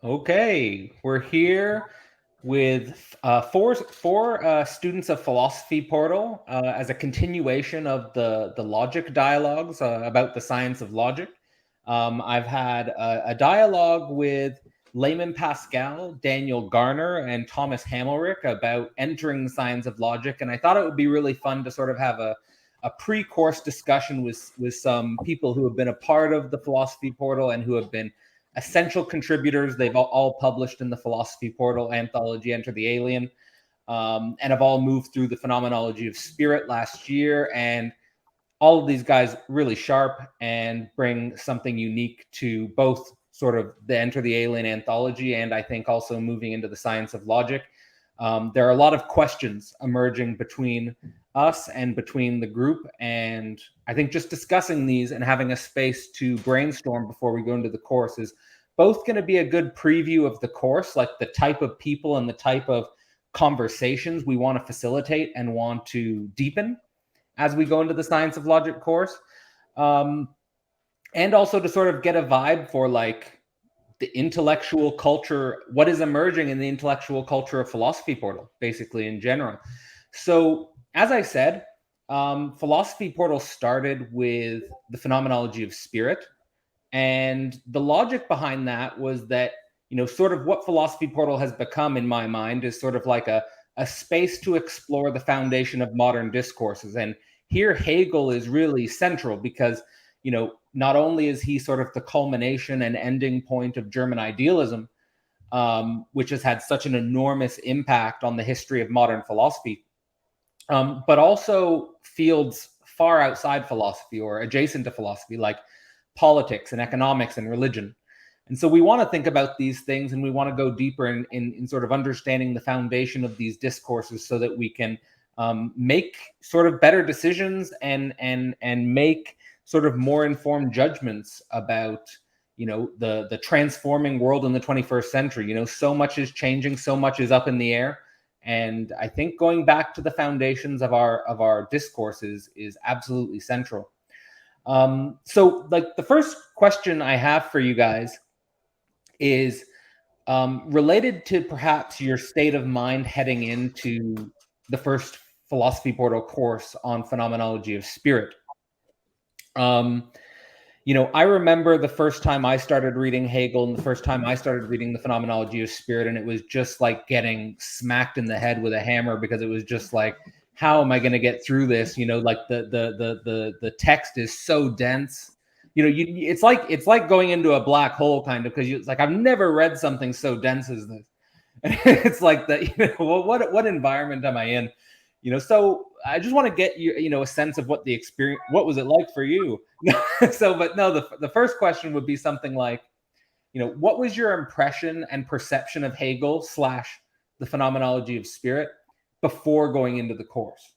Okay, we're here with four students of Philosophy Portal as a continuation of the logic dialogues about the science of logic. I've had a dialogue with Layman Pascal, Daniel Garner, and Thomas Hamelrick about entering the science of logic, and I thought it would be really fun to sort of have a pre-course discussion with some people who have been a part of the Philosophy Portal and who have been essential contributors. They've all published in the Philosophy Portal anthology, Enter the Alien, and have all moved through the Phenomenology of Spirit last year. And all of these guys really sharp and bring something unique to both sort of the Enter the Alien anthology and I think also moving into the science of logic. There are a lot of questions emerging between us and between the group. And I think just discussing these and having a space to brainstorm before we go into the course is both going to be a good preview of the course, like the type of people and the type of conversations we want to facilitate and want to deepen as we go into the science of logic course. And also to sort of get a vibe for like the intellectual culture, what is emerging in the intellectual culture of Philosophy Portal, basically in general. So as I said, Philosophy Portal started with the Phenomenology of Spirit. And the logic behind that was that, sort of what Philosophy Portal has become in my mind is sort of like a space to explore the foundation of modern discourses. And here Hegel is really central because, not only is he sort of the culmination and ending point of German idealism, which has had such an enormous impact on the history of modern philosophy, but also fields far outside philosophy or adjacent to philosophy, like politics and economics and religion. And so we want to think about these things and we want to go deeper in sort of understanding the foundation of these discourses so that we can make sort of better decisions and make sort of more informed judgments about the transforming world in the 21st century. So much is changing, so much is up in the air. And I think going back to the foundations of our discourses is absolutely central. So like the first question I have for you guys is related to perhaps your state of mind heading into the first Philosophy Portal course on Phenomenology of Spirit. I remember the first time I started reading Hegel and the first time I started reading the Phenomenology of Spirit, and it was just like getting smacked in the head with a hammer because it was just like, how am I going to get through this? Like the text is so dense. It's like going into a black hole kind of, because it's like I've never read something so dense as this. It's like that. What environment am I in? So I just want to get you, a sense of what the experience, what was it like for you? But no, the first question would be something like, what was your impression and perception of Hegel / the Phenomenology of Spirit before going into the course?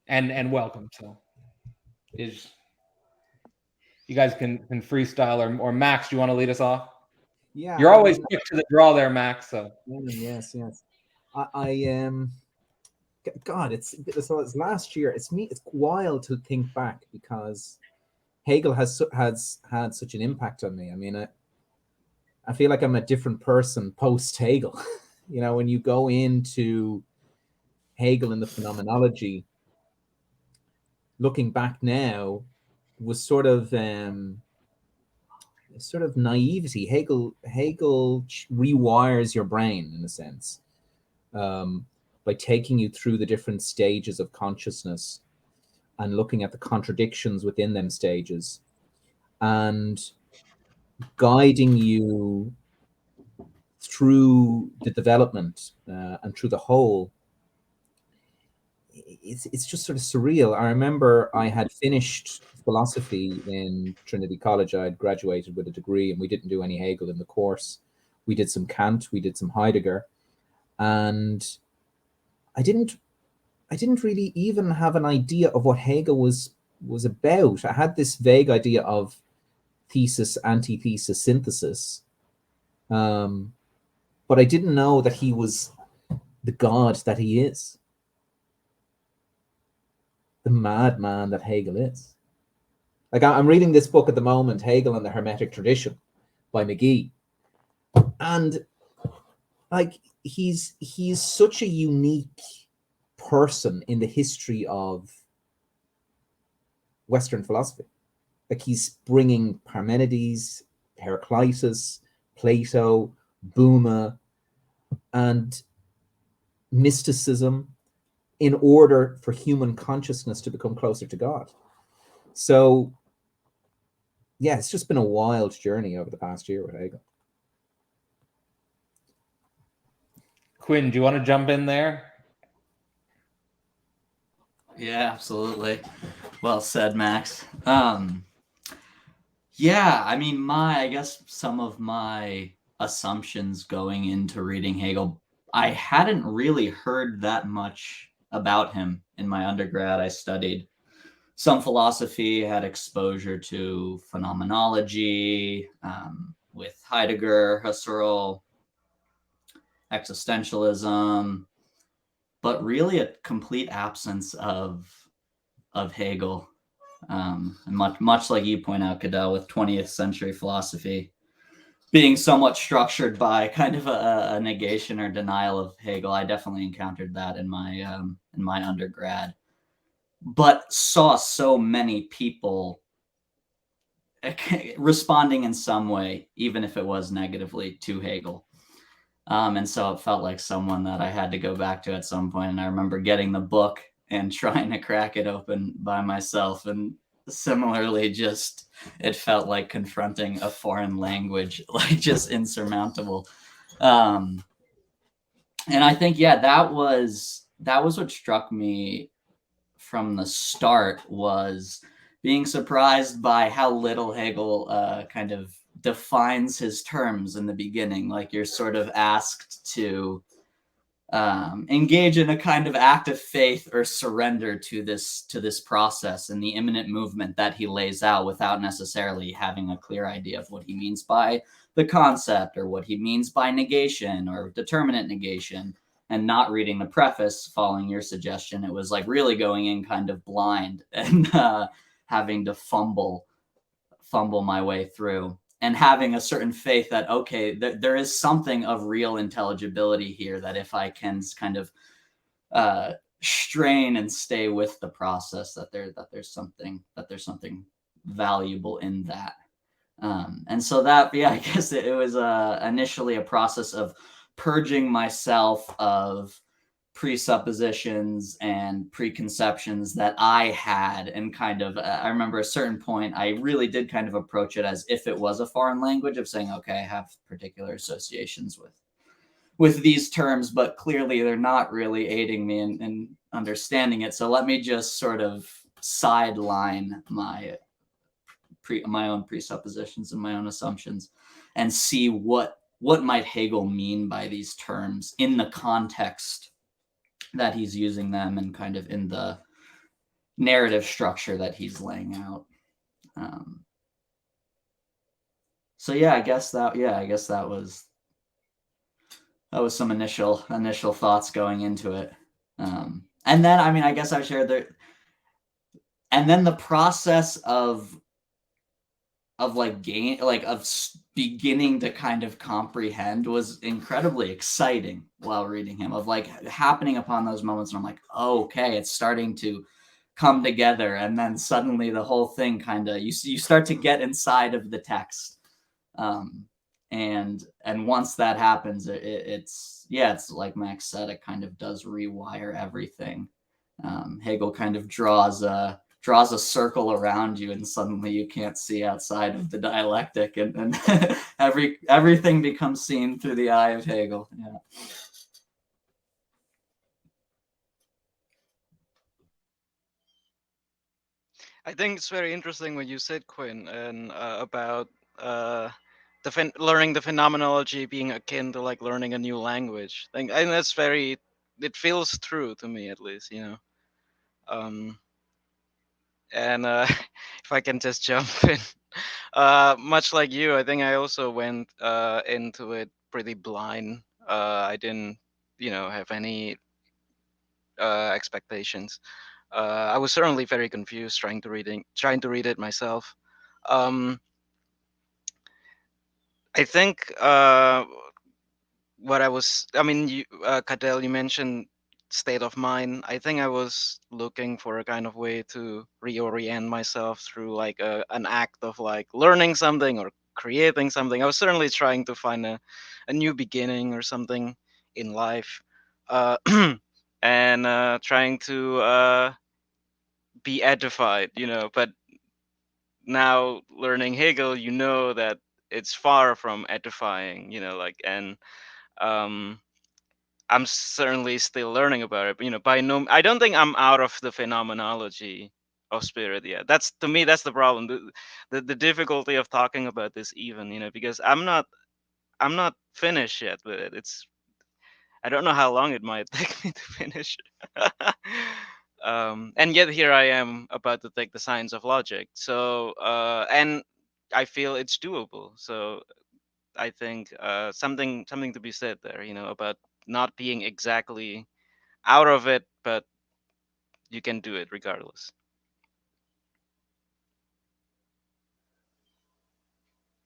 And welcome. So you guys can freestyle, or Max, do you want to lead us off? Yeah, You're always quick to the draw there, Max. So yes. I God, it's last year. It's wild to think back because Hegel has had such an impact on me. I mean, I feel like I'm a different person post Hegel. When you go into Hegel and the phenomenology, looking back now, was sort of naivety. Hegel rewires your brain in a sense, by taking you through the different stages of consciousness and looking at the contradictions within them stages and guiding you through the development and through the whole. It's just sort of surreal. I remember I had finished philosophy in Trinity College. I had graduated with a degree, and we didn't do any Hegel in the course. We did some Kant, we did some Heidegger, and I didn't really even have an idea of what Hegel was about. I had this vague idea of thesis, antithesis, synthesis, but I didn't know that he was the God that he is, the madman that Hegel is. Like, I'm reading this book at the moment, Hegel and the Hermetic Tradition, by McGee. And like he's such a unique person in the history of Western philosophy. Like he's bringing Parmenides, Heraclitus, Plato, Buma, and mysticism in order for human consciousness to become closer to God. So yeah, it's just been a wild journey over the past year with Hegel. Quinn, do you want to jump in there? Yeah, absolutely. Well said, Max. Yeah, I mean, I guess some of my assumptions going into reading Hegel, I hadn't really heard that much about him in my undergrad. I studied some philosophy, had exposure to phenomenology with Heidegger, Husserl, existentialism, but really a complete absence of Hegel. And much like you point out, Cadell, with 20th century philosophy being somewhat structured by kind of a negation or denial of Hegel, I definitely encountered that in my undergrad, but saw so many people responding in some way, even if it was negatively, to Hegel. And so it felt like someone that I had to go back to at some point. And I remember getting the book and trying to crack it open by myself. And similarly, just it felt like confronting a foreign language, like just insurmountable. And I think, yeah, that was what struck me from the start, was being surprised by how little Hegel kind of defines his terms in the beginning. Like you're sort of asked to engage in a kind of act of faith or surrender to this process and the immanent movement that he lays out, without necessarily having a clear idea of what he means by the concept or what he means by negation or determinate negation. And not reading the preface, following your suggestion, it was like really going in kind of blind and having to fumble my way through, and having a certain faith that, okay, there is something of real intelligibility here, that if I can kind of strain and stay with the process, that there's something valuable in that. And so that, yeah, I guess it was initially a process of purging myself of presuppositions and preconceptions that I had, and kind of, I remember a certain point, I really did kind of approach it as if it was a foreign language, of saying, okay, I have particular associations with these terms, but clearly they're not really aiding me in understanding it. So let me just sort of sideline my own presuppositions and my own assumptions, and see what might Hegel mean by these terms in the context that he's using them, and kind of in the narrative structure that he's laying out. So yeah, I guess that was some initial thoughts going into it. And then, I mean, I guess I shared there, and then the process of beginning to kind of comprehend was incredibly exciting while reading him, of like happening upon those moments, and I'm like, oh, okay, it's starting to come together. And then suddenly the whole thing kind of, you start to get inside of the text. And once that happens, it's like Max said, it kind of does rewire everything. Hegel kind of draws a circle around you, and suddenly you can't see outside of the dialectic, and everything becomes seen through the eye of Hegel. Yeah. I think it's very interesting what you said, Quinn, and about learning the phenomenology being akin to like learning a new language. I think that's very. It feels true to me, at least, you know. And if I can just jump in, much like you, I think I also went into it pretty blind. I didn't, have any expectations. I was certainly very confused trying to read it myself. Um, I think I mean, Cadell, you mentioned state of mind. I think I was looking for a kind of way to reorient myself through like an act of like learning something or creating something. I was certainly trying to find a new beginning or something in life, uh, and trying to be edified, but now learning Hegel, that it's far from edifying, like, and um I'm certainly still learning about it. But, I don't think I'm out of the phenomenology of spirit yet. That's, to me, that's the problem. The difficulty of talking about this, even, because I'm not finished yet with it. I don't know how long it might take me to finish. And yet here I am about to take the science of logic. So and I feel it's doable. So I think something to be said there, about not being exactly out of it, but you can do it regardless.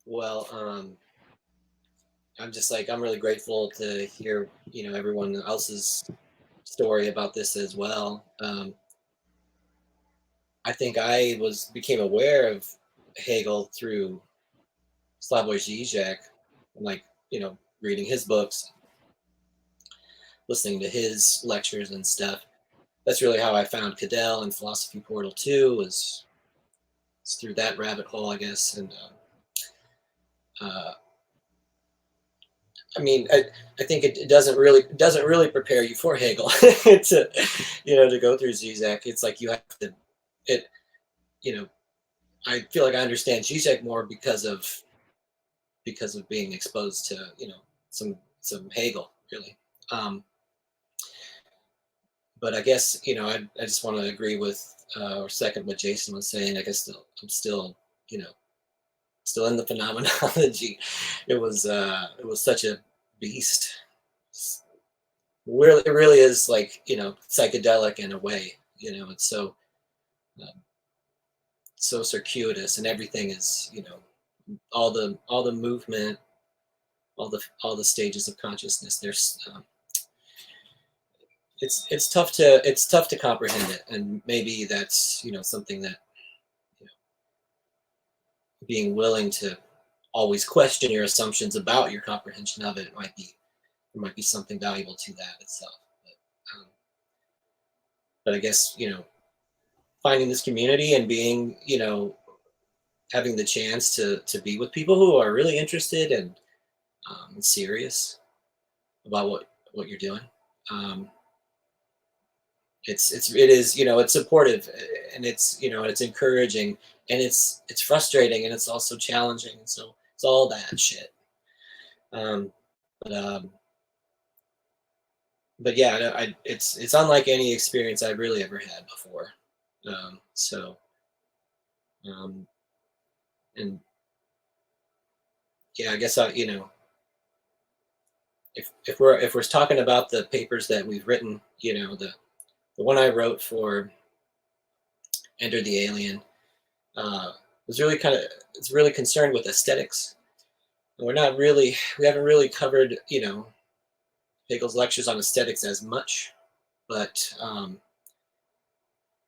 Well, I'm really grateful to hear, everyone else's story about this as well. I think I became aware of Hegel through Slavoj Žižek, and reading his books, listening to his lectures and stuff. That's really how I found Cadell and Philosophy Portal 2 was through that rabbit hole, I guess. And I mean, I think it doesn't really prepare you for Hegel to go through Zizek. It's like you have to, I feel like I understand Zizek more because of being exposed to some Hegel, really. But I guess I just want to agree with or second what Jason was saying. I guess I'm still still in the phenomenology. It was such a beast. It really is like psychedelic in a way. It's so circuitous, and everything is all the movement, all the stages of consciousness. There's it's tough to comprehend it, and maybe that's something that being willing to always question your assumptions about your comprehension of it might be something valuable to that itself. But I guess finding this community and being having the chance to be with people who are really interested and serious about what you're doing. It is it's supportive, and it's encouraging, and it's frustrating, and it's also challenging, and so it's all that shit. But yeah, it's unlike any experience I've really ever had before. And yeah, I guess if we're talking about the papers that we've written, the one I wrote for Enter the Alien was really it's really concerned with aesthetics. And we haven't really covered Hegel's lectures on aesthetics as much, but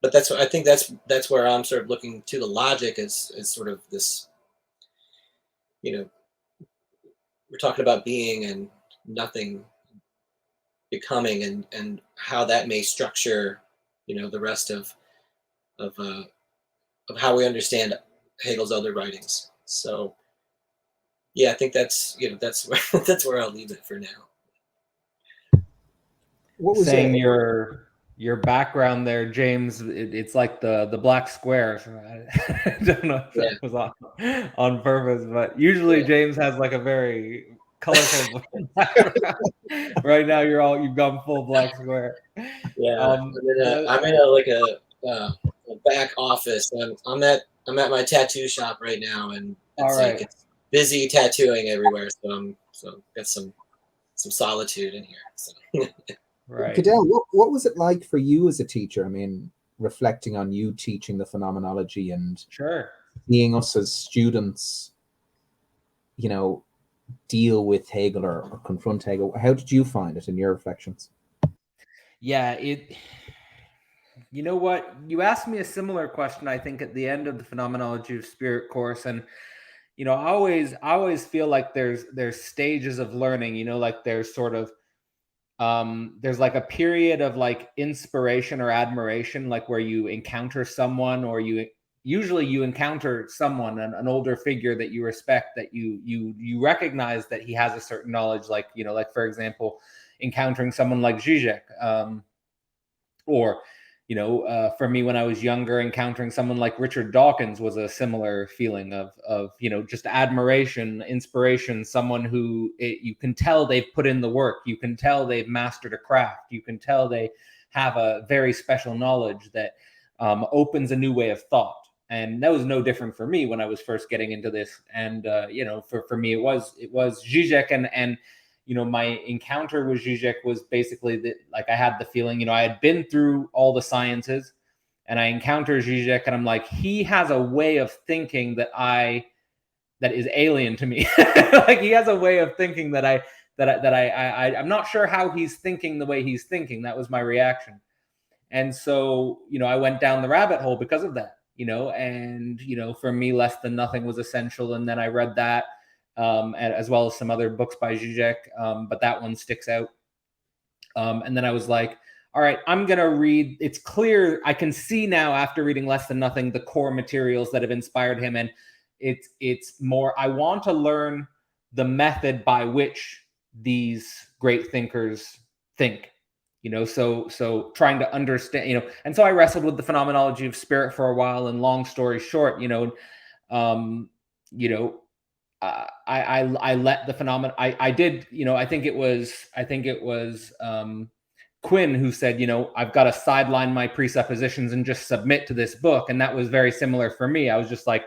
that's what I think that's where I'm sort of looking to the logic as sort of this, we're talking about being and nothing, becoming, and how that may structure the rest of how we understand Hegel's other writings. So yeah, I think that's that's where that's where I'll leave it for now. What was saying your background there, James? It's like the black square. So I don't know if that was on purpose, but usually James has like a very colorful background. Right now, you've gone full black square. Yeah, I'm in a back office. I'm at my tattoo shop right now, and it's it's busy tattooing everywhere. So got some solitude in here. So. Right. Cadell, what was it like for you as a teacher? I mean, reflecting on you teaching the phenomenology and sure seeing us as students, deal with Hegel or confront Hegel. How did you find it in your reflections? Yeah, you know what? You asked me a similar question, I think, at the end of the Phenomenology of Spirit course. And, I always feel like there's stages of learning, like there's sort of, there's like a period of like inspiration or admiration, like where you encounter someone, or usually you encounter someone, an older figure that you respect, that you recognize that he has a certain knowledge, like, like, for example, encountering someone like Zizek, or for me, when I was younger, encountering someone like Richard Dawkins was a similar feeling of just admiration, inspiration, someone who you can tell they've put in the work, you can tell they've mastered a craft, you can tell they have a very special knowledge that opens a new way of thought. And that was no different for me when I was first getting into this. And for me, it was Zizek, and my encounter with Zizek was basically that, like, I had the feeling, I had been through all the sciences, and I encounter Zizek, and I'm like, he has a way of thinking that is alien to me. Like, he has a way of thinking that I'm not sure how he's thinking the way he's thinking. That was my reaction. And so, I went down the rabbit hole because of that, and, for me, Less Than Nothing was essential. And then I read that, as well as some other books by Zizek, but that one sticks out. And then I was like, all right, I'm going to read. It's clear, I can see now after reading Less Than Nothing, the core materials that have inspired him. And it's more, I want to learn the method by which these great thinkers think. So trying to understand, and so I wrestled with the Phenomenology of Spirit for a while. And long story short, I let the phenomenon. I did. I think it was Quinn who said, I've got to sideline my presuppositions and just submit to this book. And that was very similar for me. I was just like,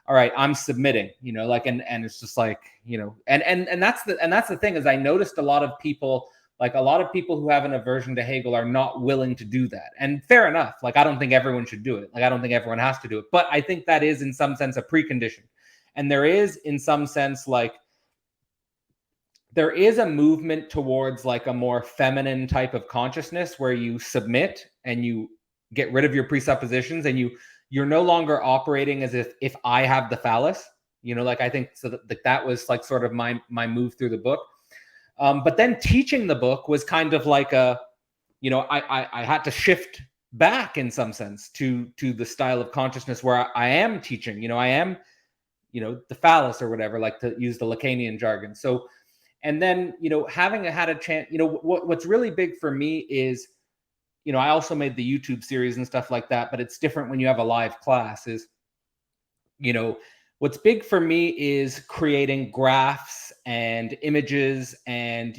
all right, I'm submitting. And it's just like, and that's the thing, is I noticed a lot of people who have an aversion to Hegel are not willing to do that. And fair enough. Like, I don't think everyone should do it. Like, I don't think everyone has to do it. But I think that is in some sense a precondition. And there is, in some sense, like, there is a movement towards like a more feminine type of consciousness where you submit and you get rid of your presuppositions, and you're no longer operating as if I have the phallus, like, I think so that was like sort of my move through the book. But then teaching the book was kind of like I had to shift back in some sense to the style of consciousness where I am teaching, I am, the phallus or whatever, like, to use the Lacanian jargon. So, and then, having had a chance, what's really big for me is, I also made the YouTube series and stuff like that, but it's different when you have a live class. Is, what's big for me is creating graphs and images and,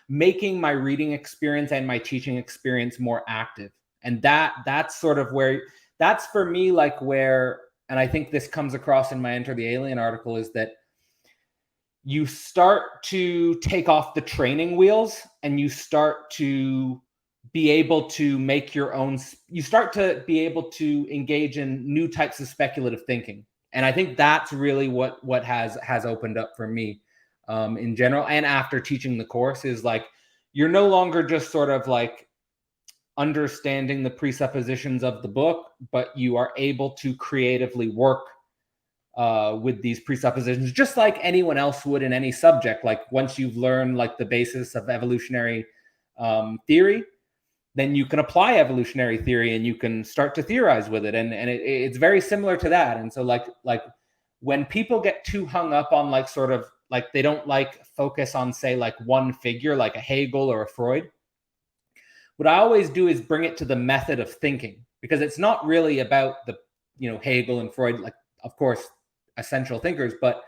making my reading experience and my teaching experience more active. And that's sort of where, that's for me, like, where, and I think this comes across in my Enter the Alien article, is that you start to take off the training wheels and you start to be able to make your own, you start to be able to engage in new types of speculative thinking. And I think that's really what has opened up for me, in general. And after teaching the course, is like, you're no longer just sort of like understanding the presuppositions of the book, but you are able to creatively work with these presuppositions, just like anyone else would in any subject. Like, once you've learned like the basis of evolutionary theory, then you can apply evolutionary theory and you can start to theorize with it. And it's very similar to that. And so like when people get too hung up on like sort of like, they don't like focus on, say, like one figure, like a Hegel or a Freud, what I always do is bring it to the method of thinking, because it's not really about the, Hegel and Freud, like, of course, essential thinkers, but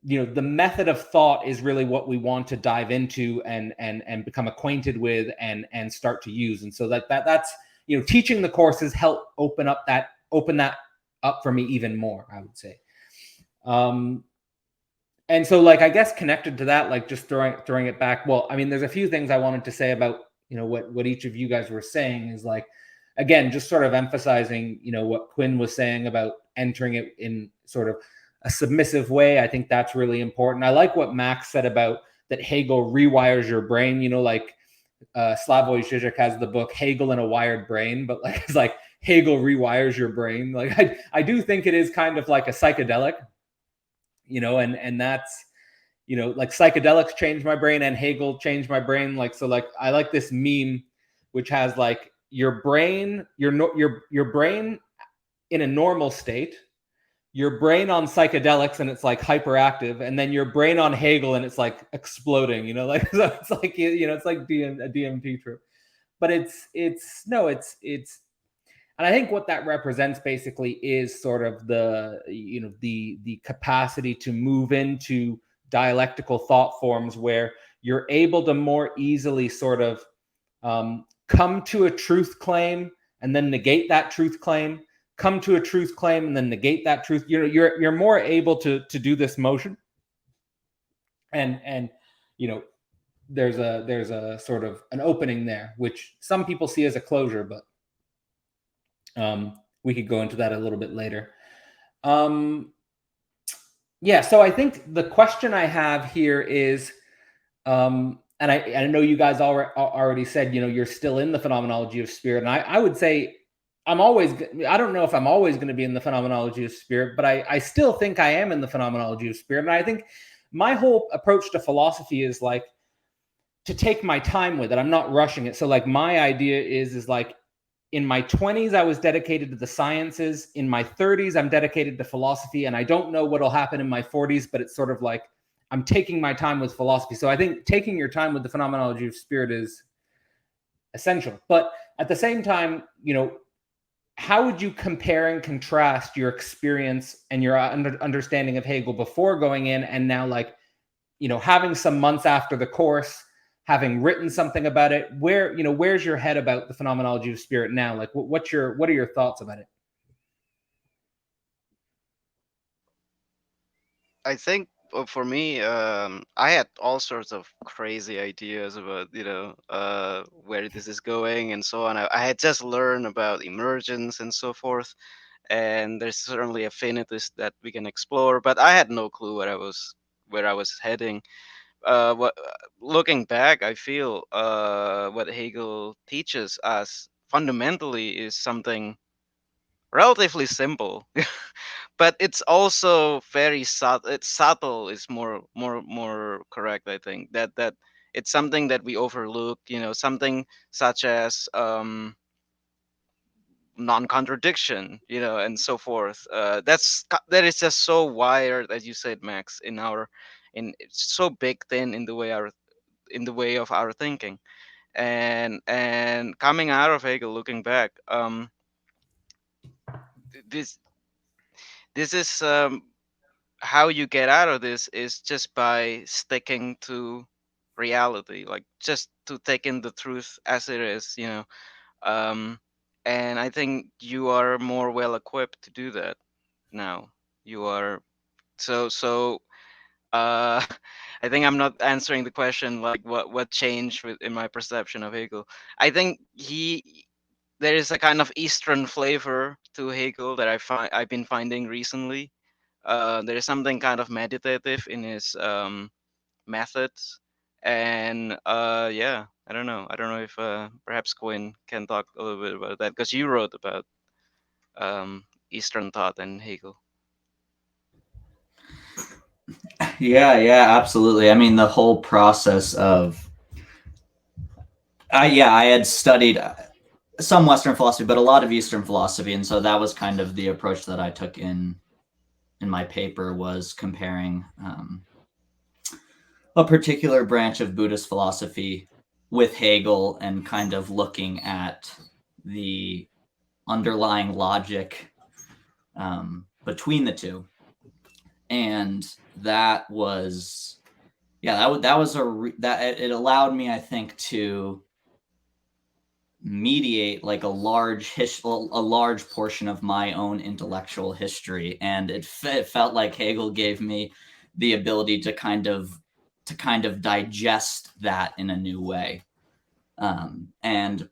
the method of thought is really what we want to dive into and become acquainted with and start to use. And so that's teaching the courses help open that up for me even more, I would say. And so, like, I guess connected to that, like, just throwing it back, well, I mean, there's a few things I wanted to say about what each of you guys were saying, is like, again, just sort of emphasizing what Quinn was saying about entering it in sort of a submissive way. I think that's really important. I like what Max said about that Hegel rewires your brain, like Slavoj Žižek has the book Hegel and a Wired Brain, but like it's like Hegel rewires your brain. Like I do think it is kind of like a psychedelic, and that's, like psychedelics changed my brain and Hegel changed my brain. Like, so like I like this meme which has like your brain, your brain in a normal state, your brain on psychedelics and it's like hyperactive, and then your brain on Hegel and it's like exploding, like so it's like it's like a DMT trip. But it's and I think what that represents basically is sort of the the capacity to move into dialectical thought forms where you're able to more easily sort of come to a truth claim and then negate that truth claim, come to a truth claim and then negate that truth. You're more able to do this motion, and there's a sort of an opening there, which some people see as a closure, but we could go into that a little bit later. Yeah, so I think the question I have here is, and I know you guys already said, you're still in the phenomenology of spirit, and I would say I don't know if I'm always going to be in the phenomenology of spirit, but I still think I am in the phenomenology of spirit. And I think my whole approach to philosophy is like to take my time with it. I'm not rushing it. So like my idea is like, in my 20s, I was dedicated to the sciences. In my 30s, I'm dedicated to philosophy. And I don't know what'll happen in my 40s, but it's sort of like I'm taking my time with philosophy. So I think taking your time with the phenomenology of spirit is essential. But at the same time, how would you compare and contrast your experience and your understanding of Hegel before going in and now, like, having some months after the course, having written something about it, where's your head about the phenomenology of spirit now? Like, what are your thoughts about it? I think for me, I had all sorts of crazy ideas about where this is going and so on. I had just learned about emergence and so forth, and there's certainly affinities that we can explore, but I had no clue where I was heading. Looking back, I feel what Hegel teaches us fundamentally is something relatively simple, but it's also very subtle. It's subtle is more correct. I think that it's something that we overlook. Something such as non-contradiction, and so forth. That is just so wired, as you said, Max, it's so baked in the way of our thinking, and coming out of Hegel, looking back, this this is how you get out of this is just by sticking to reality, like just to take in the truth as it is, um and I think you are more well equipped to do that now. You are so I think I'm not answering the question, like what changed in my perception of Hegel. I think there is a kind of Eastern flavor to Hegel that I've been finding recently. There is something kind of meditative in his methods, and yeah, I don't know if perhaps Quinn can talk a little bit about that, because you wrote about Eastern thought and Hegel. Yeah, absolutely. I mean, the whole process of I had studied some Western philosophy, but a lot of Eastern philosophy, and so that was kind of the approach that I took in my paper, was comparing a particular branch of Buddhist philosophy with Hegel and kind of looking at the underlying logic between the two. And that was, it allowed me, I think, to mediate like a large portion of my own intellectual history, and it felt like Hegel gave me the ability to kind of digest that in a new way, and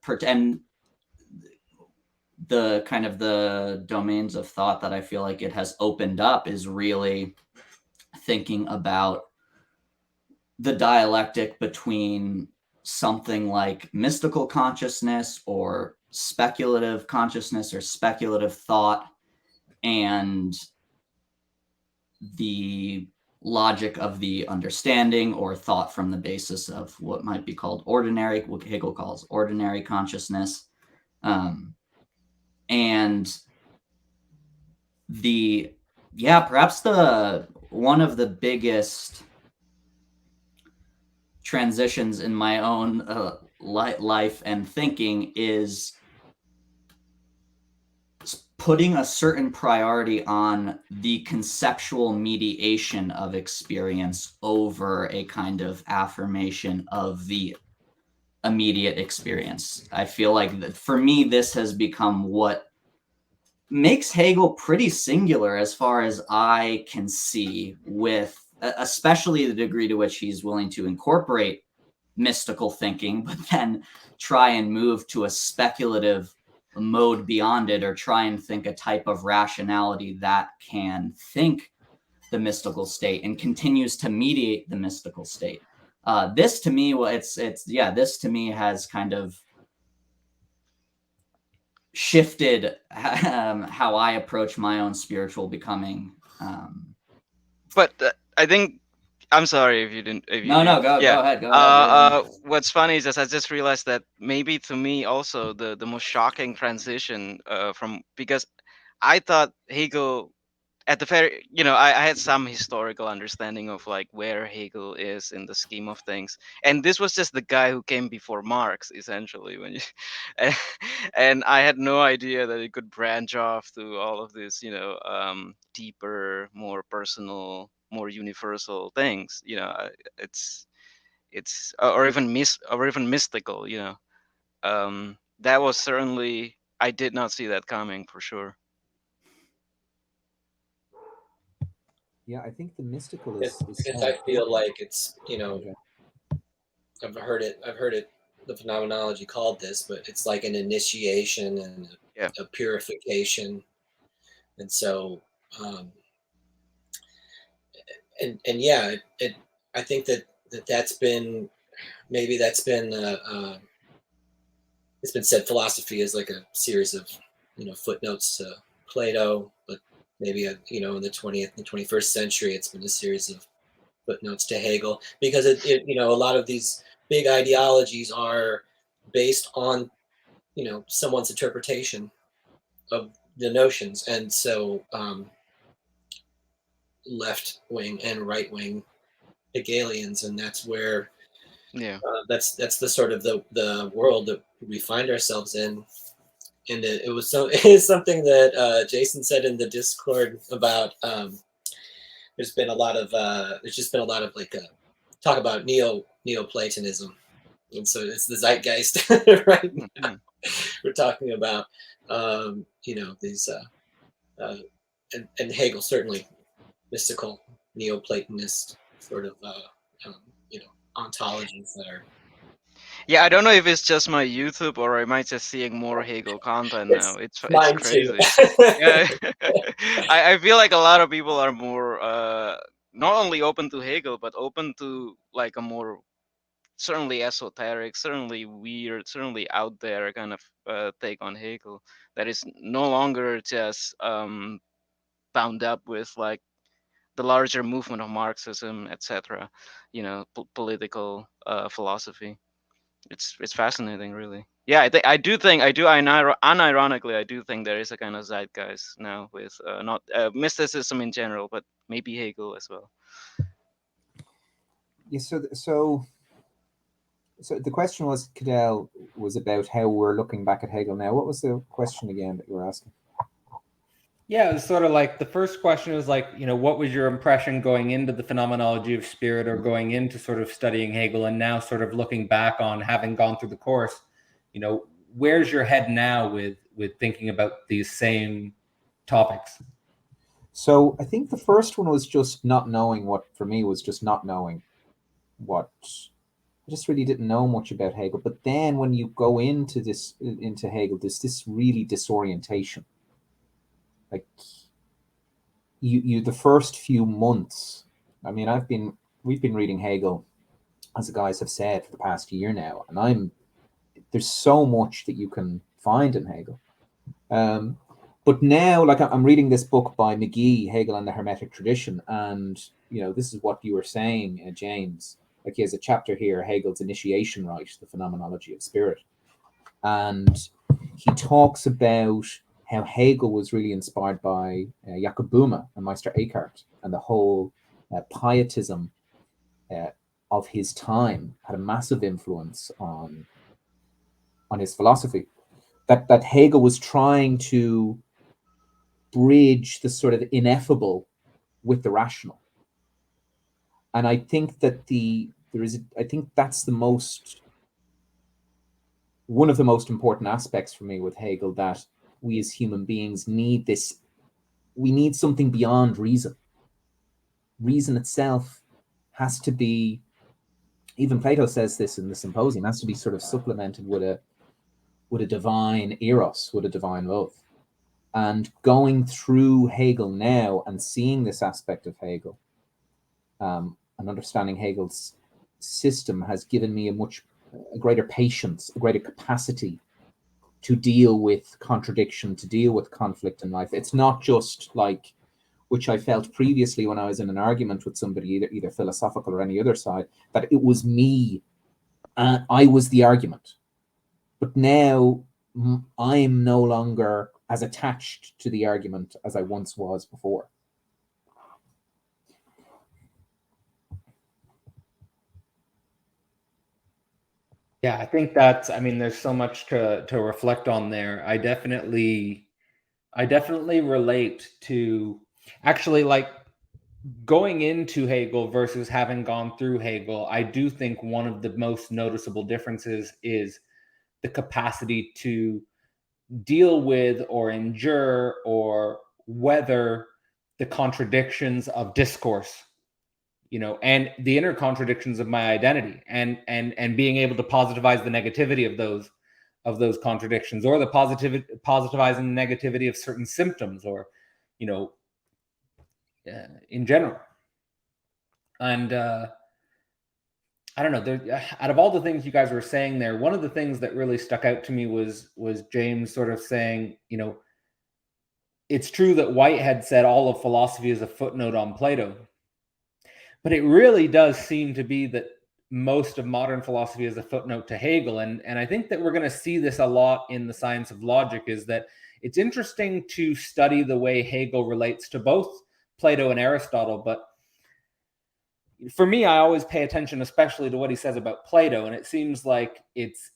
the kind of the domains of thought that I feel like it has opened up is really thinking about the dialectic between something like mystical consciousness or speculative consciousness or speculative thought and the logic of the understanding or thought from the basis of what might be called ordinary, what Hegel calls ordinary consciousness. And perhaps one of the biggest transitions in my own life and thinking is putting a certain priority on the conceptual mediation of experience over a kind of affirmation of the immediate experience. I feel like for me, this has become what makes Hegel pretty singular as far as I can see, with especially the degree to which he's willing to incorporate mystical thinking, but then try and move to a speculative mode beyond it, or try and think a type of rationality that can think the mystical state and continues to mediate the mystical state. This to me, this to me has kind of shifted how I approach my own spiritual becoming. But I think, I'm sorry if you didn't. Go ahead. What's funny is that I just realized that maybe to me also the most shocking transition because I thought Hegel at the very, I had some historical understanding of like where Hegel is in the scheme of things, and this was just the guy who came before Marx essentially, and, and I had no idea that it could branch off to all of this, deeper, more personal, more universal things, it's or even mystical, that was certainly, I did not see that coming for sure. Yeah, I think the mystical is I feel like it's, I've heard it, the phenomenology called this, but it's like an initiation and a purification. And so, I think that's been, it's been said philosophy is like a series of, footnotes to Plato, but maybe, in the 20th and 21st century, it's been a series of footnotes to Hegel, because a lot of these big ideologies are based on, someone's interpretation of the notions. And so left wing and right wing Hegelians, and that's where that's the sort of the world that we find ourselves in. And it was something that Jason said in the Discord about there's just been a lot of like talk about Neoplatonism, and so it's the zeitgeist right now. We're talking about these and Hegel, certainly mystical Neoplatonist sort of ontologies that are. Yeah, I don't know if it's just my YouTube or am I just seeing more Hegel content now. It's crazy. Yeah, I feel like a lot of people are more not only open to Hegel, but open to like a more certainly esoteric, certainly weird, certainly out there kind of take on Hegel that is no longer just bound up with like the larger movement of Marxism, etc. Political philosophy. It's fascinating, really. Yeah, unironically, I do think there is a kind of zeitgeist now with not mysticism in general, but maybe Hegel as well. Yeah. So the question was, Cadell, was about how we're looking back at Hegel now. What was the question again that you were asking? Yeah, it was sort of like the first question was like, what was your impression going into the phenomenology of spirit or going into sort of studying Hegel, and now sort of looking back on having gone through the course, where's your head now with thinking about these same topics? So I think the first one was just not knowing what, for me, was just not knowing what I just really didn't know much about Hegel. But then when you go into Hegel, there's this really disorientation. Like you the first few months. I mean, we've been reading Hegel, as the guys have said, for the past year now, and there's so much that you can find in Hegel. But now, like, I'm reading this book by McGee, Hegel and the Hermetic Tradition, and this is what you were saying, James. Like, he has a chapter here, Hegel's Initiation Rite, the Phenomenology of Spirit, and he talks about how Hegel was really inspired by Jakob Böhme and Meister Eckhart, and the whole pietism of his time had a massive influence on his philosophy. That Hegel was trying to bridge the sort of ineffable with the rational, and I think that I think that's one of the most important aspects for me with Hegel, that we as human beings need this. We need something beyond reason. Reason itself has to be, even Plato says this in the Symposium, has to be sort of supplemented with a divine eros, with a divine love. And going through Hegel now and seeing this aspect of Hegel, and understanding Hegel's system, has given me a greater patience, a greater capacity to deal with contradiction, to deal with conflict in life. It's not just like, which I felt previously when I was in an argument with somebody, either philosophical or any other side, that it was me, I was the argument. But now I'm no longer as attached to the argument as I once was before. Yeah, I think there's so much to reflect on there. I definitely relate to, actually, like, going into Hegel versus having gone through Hegel. I do think one of the most noticeable differences is the capacity to deal with or endure or weather the contradictions of discourse, and the inner contradictions of my identity, and being able to positivize the negativity of those contradictions, or the positivizing the negativity of certain symptoms, or in general. And I don't know, out of all the things you guys were saying there, one of the things that really stuck out to me was James sort of saying, it's true that Whitehead said all of philosophy is a footnote on Plato, but it really does seem to be that most of modern philosophy is a footnote to Hegel. And I think that we're going to see this a lot in the science of logic, is that it's interesting to study the way Hegel relates to both Plato and Aristotle. But for me, I always pay attention especially to what he says about Plato. And it seems like it's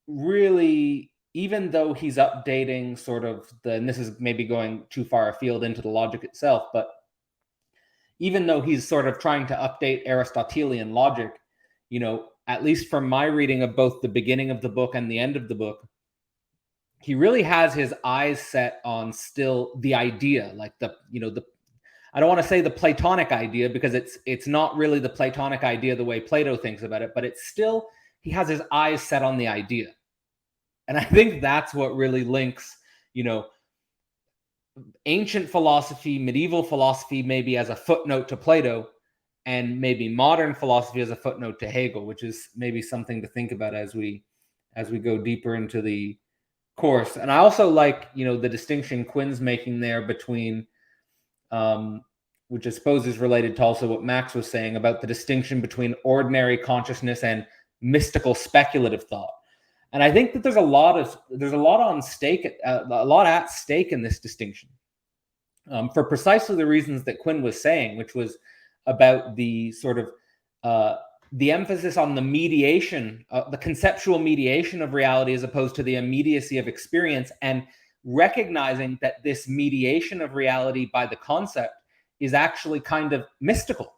really, even though he's updating sort of and this is maybe going too far afield into the logic itself, but even though he's sort of trying to update Aristotelian logic, at least from my reading of both the beginning of the book and the end of the book, he really has his eyes set on still the idea, like I don't want to say the Platonic idea, because it's not really the Platonic idea the way Plato thinks about it, but it's still, he has his eyes set on the idea. And I think that's what really links, ancient philosophy, medieval philosophy, maybe as a footnote to Plato, and maybe modern philosophy as a footnote to Hegel, which is maybe something to think about as we go deeper into the course. And I also like, the distinction Quinn's making there between, which I suppose is related to also what Max was saying about the distinction between ordinary consciousness and mystical speculative thought. And I think that there's a lot at stake in this distinction, for precisely the reasons that Quinn was saying, which was about the sort of the emphasis on the mediation, the conceptual mediation of reality, as opposed to the immediacy of experience, and recognizing that this mediation of reality by the concept is actually kind of mystical,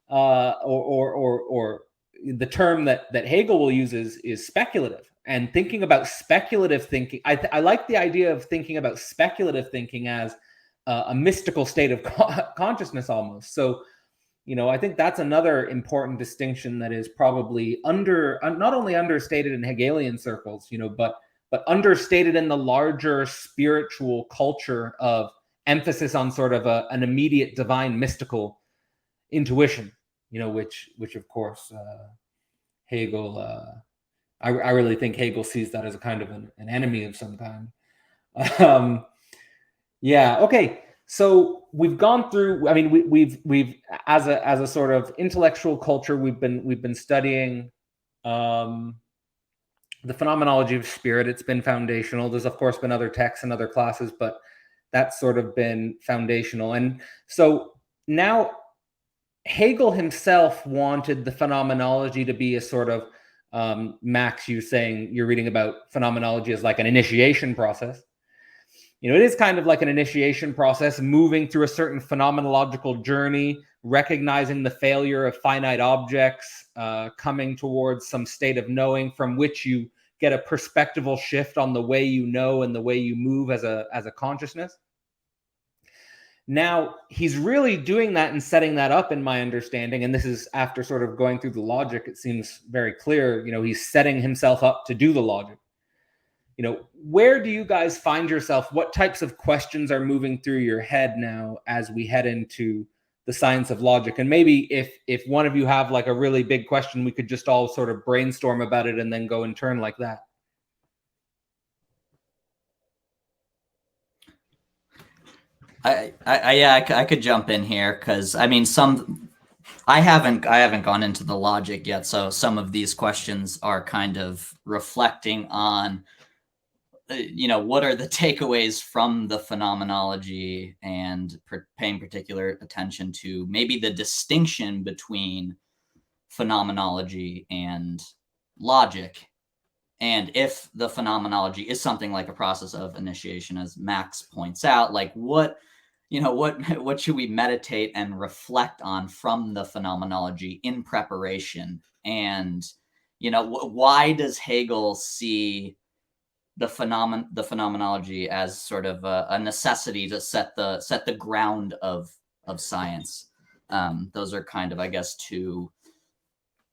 or the term that Hegel will use is speculative. And thinking about speculative thinking, I like the idea of thinking about speculative thinking as a mystical state of consciousness almost. So I think that's another important distinction that is probably not only understated in Hegelian circles, but understated in the larger spiritual culture of emphasis on sort of an immediate divine mystical intuition, which of course Hegel. I really think Hegel sees that as a kind of an enemy of some kind. Yeah. Okay. So we've gone through. I mean, we've as a sort of intellectual culture, we've been studying the phenomenology of spirit. It's been foundational. There's of course been other texts and other classes, but that's sort of been foundational. And so now Hegel himself wanted the phenomenology to be a sort of Max, you saying you're reading about phenomenology as like an initiation process. It is kind of like an initiation process, moving through a certain phenomenological journey, recognizing the failure of finite objects, coming towards some state of knowing from which you get a perspectival shift on the way you know and the way you move as a consciousness. Now, he's really doing that and setting that up, in my understanding, and this is after sort of going through the logic, it seems very clear, he's setting himself up to do the logic. Where do you guys find yourself? What types of questions are moving through your head now as we head into the science of logic? And maybe if one of you have like a really big question, we could just all sort of brainstorm about it and then go in turn like that. I could jump in here because I mean I haven't gone into the logic yet, so some of these questions are kind of reflecting on what are the takeaways from the phenomenology and paying particular attention to maybe the distinction between phenomenology and logic, and if the phenomenology is something like a process of initiation, as Max points out, like what should we meditate and reflect on from the phenomenology in preparation? And why does Hegel see the phenomenology as sort of a necessity to set the ground of science? Those are kind of, I guess, two.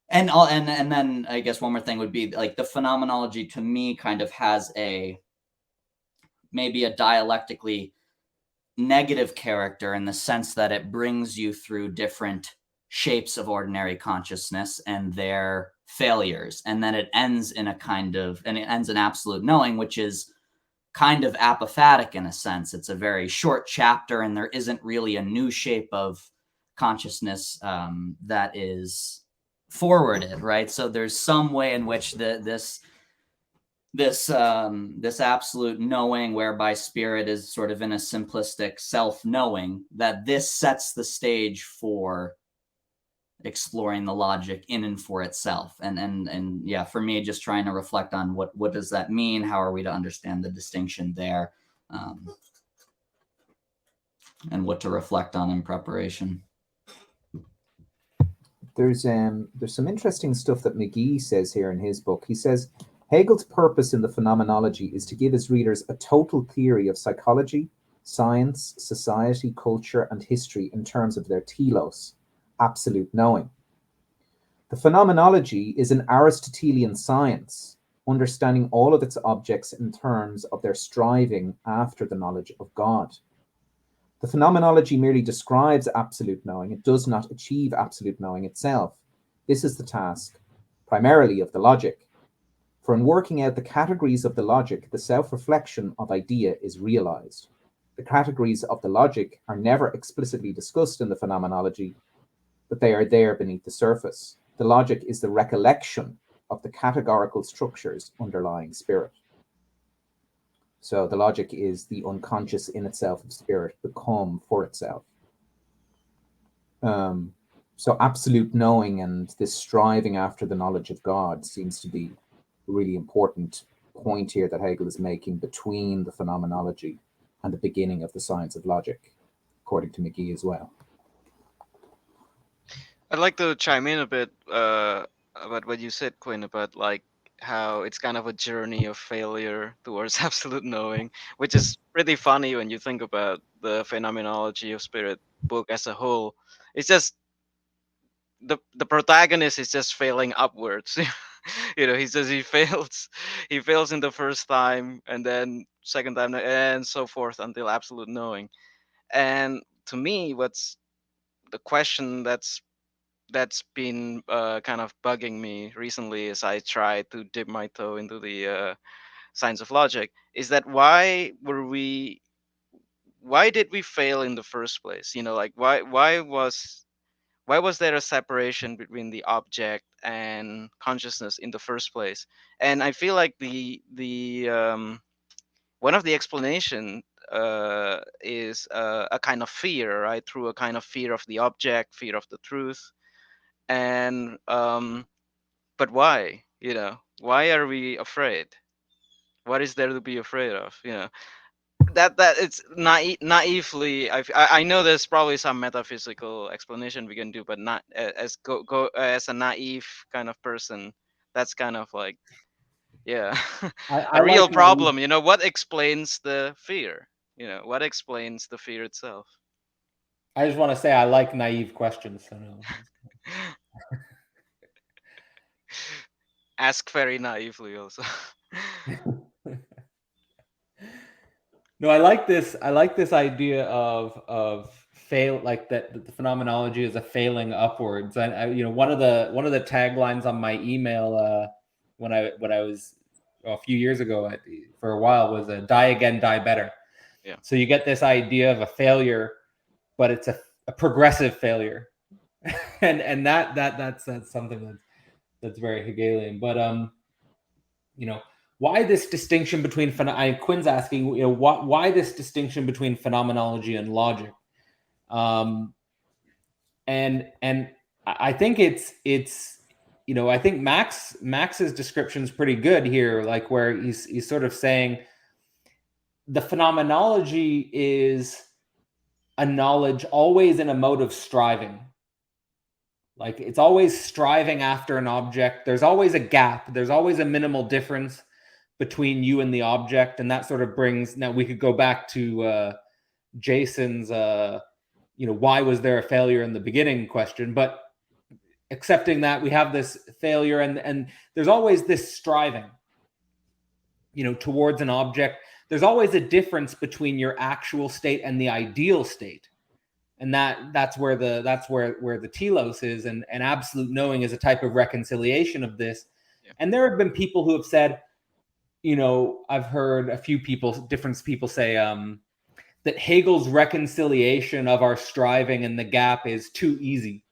And then I guess one more thing would be like the phenomenology to me kind of has maybe a dialectically negative character in the sense that it brings you through different shapes of ordinary consciousness and their failures, and then it ends in absolute knowing, which is kind of apophatic in a sense. It's a very short chapter, and there isn't really a new shape of consciousness that is forwarded, right? So there's some way in which this absolute knowing, whereby spirit is sort of in a simplistic self-knowing, that this sets the stage for exploring the logic in and for itself. And yeah, for me, just trying to reflect on what does that mean? How are we to understand the distinction there? And what to reflect on in preparation. There's some interesting stuff that McGee says here in his book. He says, Hegel's purpose in the phenomenology is to give his readers a total theory of psychology, science, society, culture, and history in terms of their telos, absolute knowing. The phenomenology is an Aristotelian science, understanding all of its objects in terms of their striving after the knowledge of God. The phenomenology merely describes absolute knowing. It does not achieve absolute knowing itself. This is the task, primarily, of the logic. For in working out the categories of the logic, the self-reflection of idea is realized. The categories of the logic are never explicitly discussed in the phenomenology, but they are there beneath the surface. The logic is the recollection of the categorical structures underlying spirit. So the logic is the unconscious in itself of spirit become for itself. So absolute knowing and this striving after the knowledge of God seems to be a really important point here that Hegel is making between the phenomenology and the beginning of the science of logic, according to McGee as well. I'd like to chime in a bit about what you said, Quinn, about like how it's kind of a journey of failure towards absolute knowing, which is pretty funny when you think about the Phenomenology of Spirit book as a whole. It's just the protagonist is just failing upwards. He says he fails in the first time, and then second time, and so forth until absolute knowing. And to me, what's the question that's been kind of bugging me recently as I try to dip my toe into the science of logic is that why did we fail in the first place? Like why was there a separation between the object and consciousness in the first place? And I feel like the one of the explanation is a kind of fear, right? Through a kind of fear of the object, fear of the truth. And but why? Why are we afraid? What is there to be afraid of? That it's naively. I know there's probably some metaphysical explanation we can do, but not as a naive kind of person. That's kind of like, yeah, I a real like naive. problem. What explains the fear? What explains the fear itself? I just want to say I like naive questions. So no. Ask very naively also. No, I like this. I like this idea of fail, like that the phenomenology is a failing upwards. And one of the taglines on my email when I was a few years ago for a while was die again, die better. Yeah. So you get this idea of a failure, but it's a progressive failure, and that's something that's very Hegelian. But why this distinction between Quinn's asking, why this distinction between phenomenology and logic? And I think it's I think Max's description is pretty good here, like where he's sort of saying the phenomenology is a knowledge always in a mode of striving. Like it's always striving after an object. There's always a gap. There's always a minimal difference between you and the object. And that sort of brings, now we could go back to Jason's, why was there a failure in the beginning question, but accepting that we have this failure and there's always this striving, towards an object. There's always a difference between your actual state and the ideal state. And that's where the telos is, and absolute knowing is a type of reconciliation of this. Yeah. And there have been people who have said, I've heard different people say that Hegel's reconciliation of our striving and the gap is too easy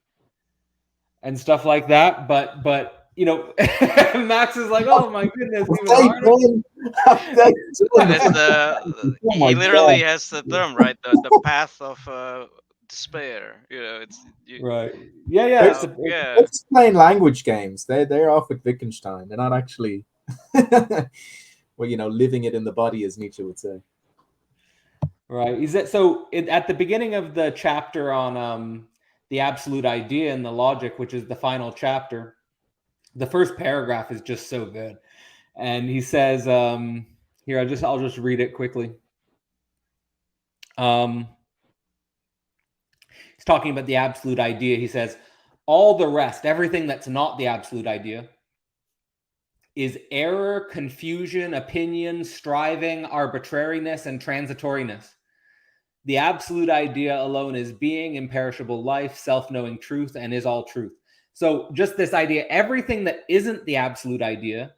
and stuff like that. But Max is like, oh my goodness, even harder. He literally has the term, right? The path of despair. Right. Yeah. It's playing language games. They're off with Wittgenstein. They're not actually, living it in the body, as Nietzsche would say. Right. At the beginning of the chapter on the absolute idea and the logic, which is the final chapter, the first paragraph is just so good. And he says, here, I'll just read it quickly. He's talking about the absolute idea. He says, all the rest, everything that's not the absolute idea, is error, confusion, opinion, striving, arbitrariness, and transitoriness. The absolute idea alone is being, imperishable life, self-knowing truth, and is all truth. So just this idea, everything that isn't the absolute idea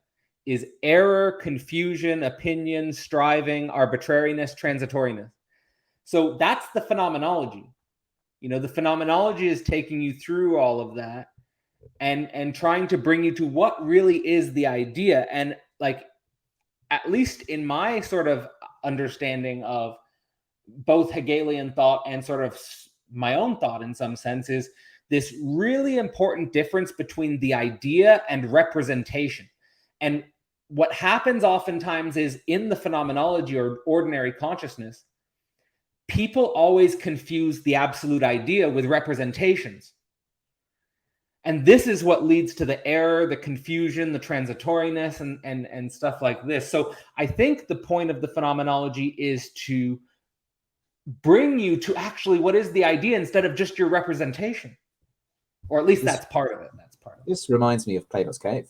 is error, confusion, opinion, striving, arbitrariness, transitoriness. So that's the phenomenology. The phenomenology is taking you through all of that and trying to bring you to what really is the idea. And like, at least in my sort of understanding of both Hegelian thought and sort of my own thought in some sense, is this really important difference between the idea and representation. And what happens oftentimes is in the phenomenology or ordinary consciousness, people always confuse the absolute idea with representations. And this is what leads to the error, the confusion, the transitoriness, and stuff like this. So I think the point of the phenomenology is to bring you to actually what is the idea instead of just your representation. or at least This- that's part of it. That's part of it. This reminds me of Plato's cave.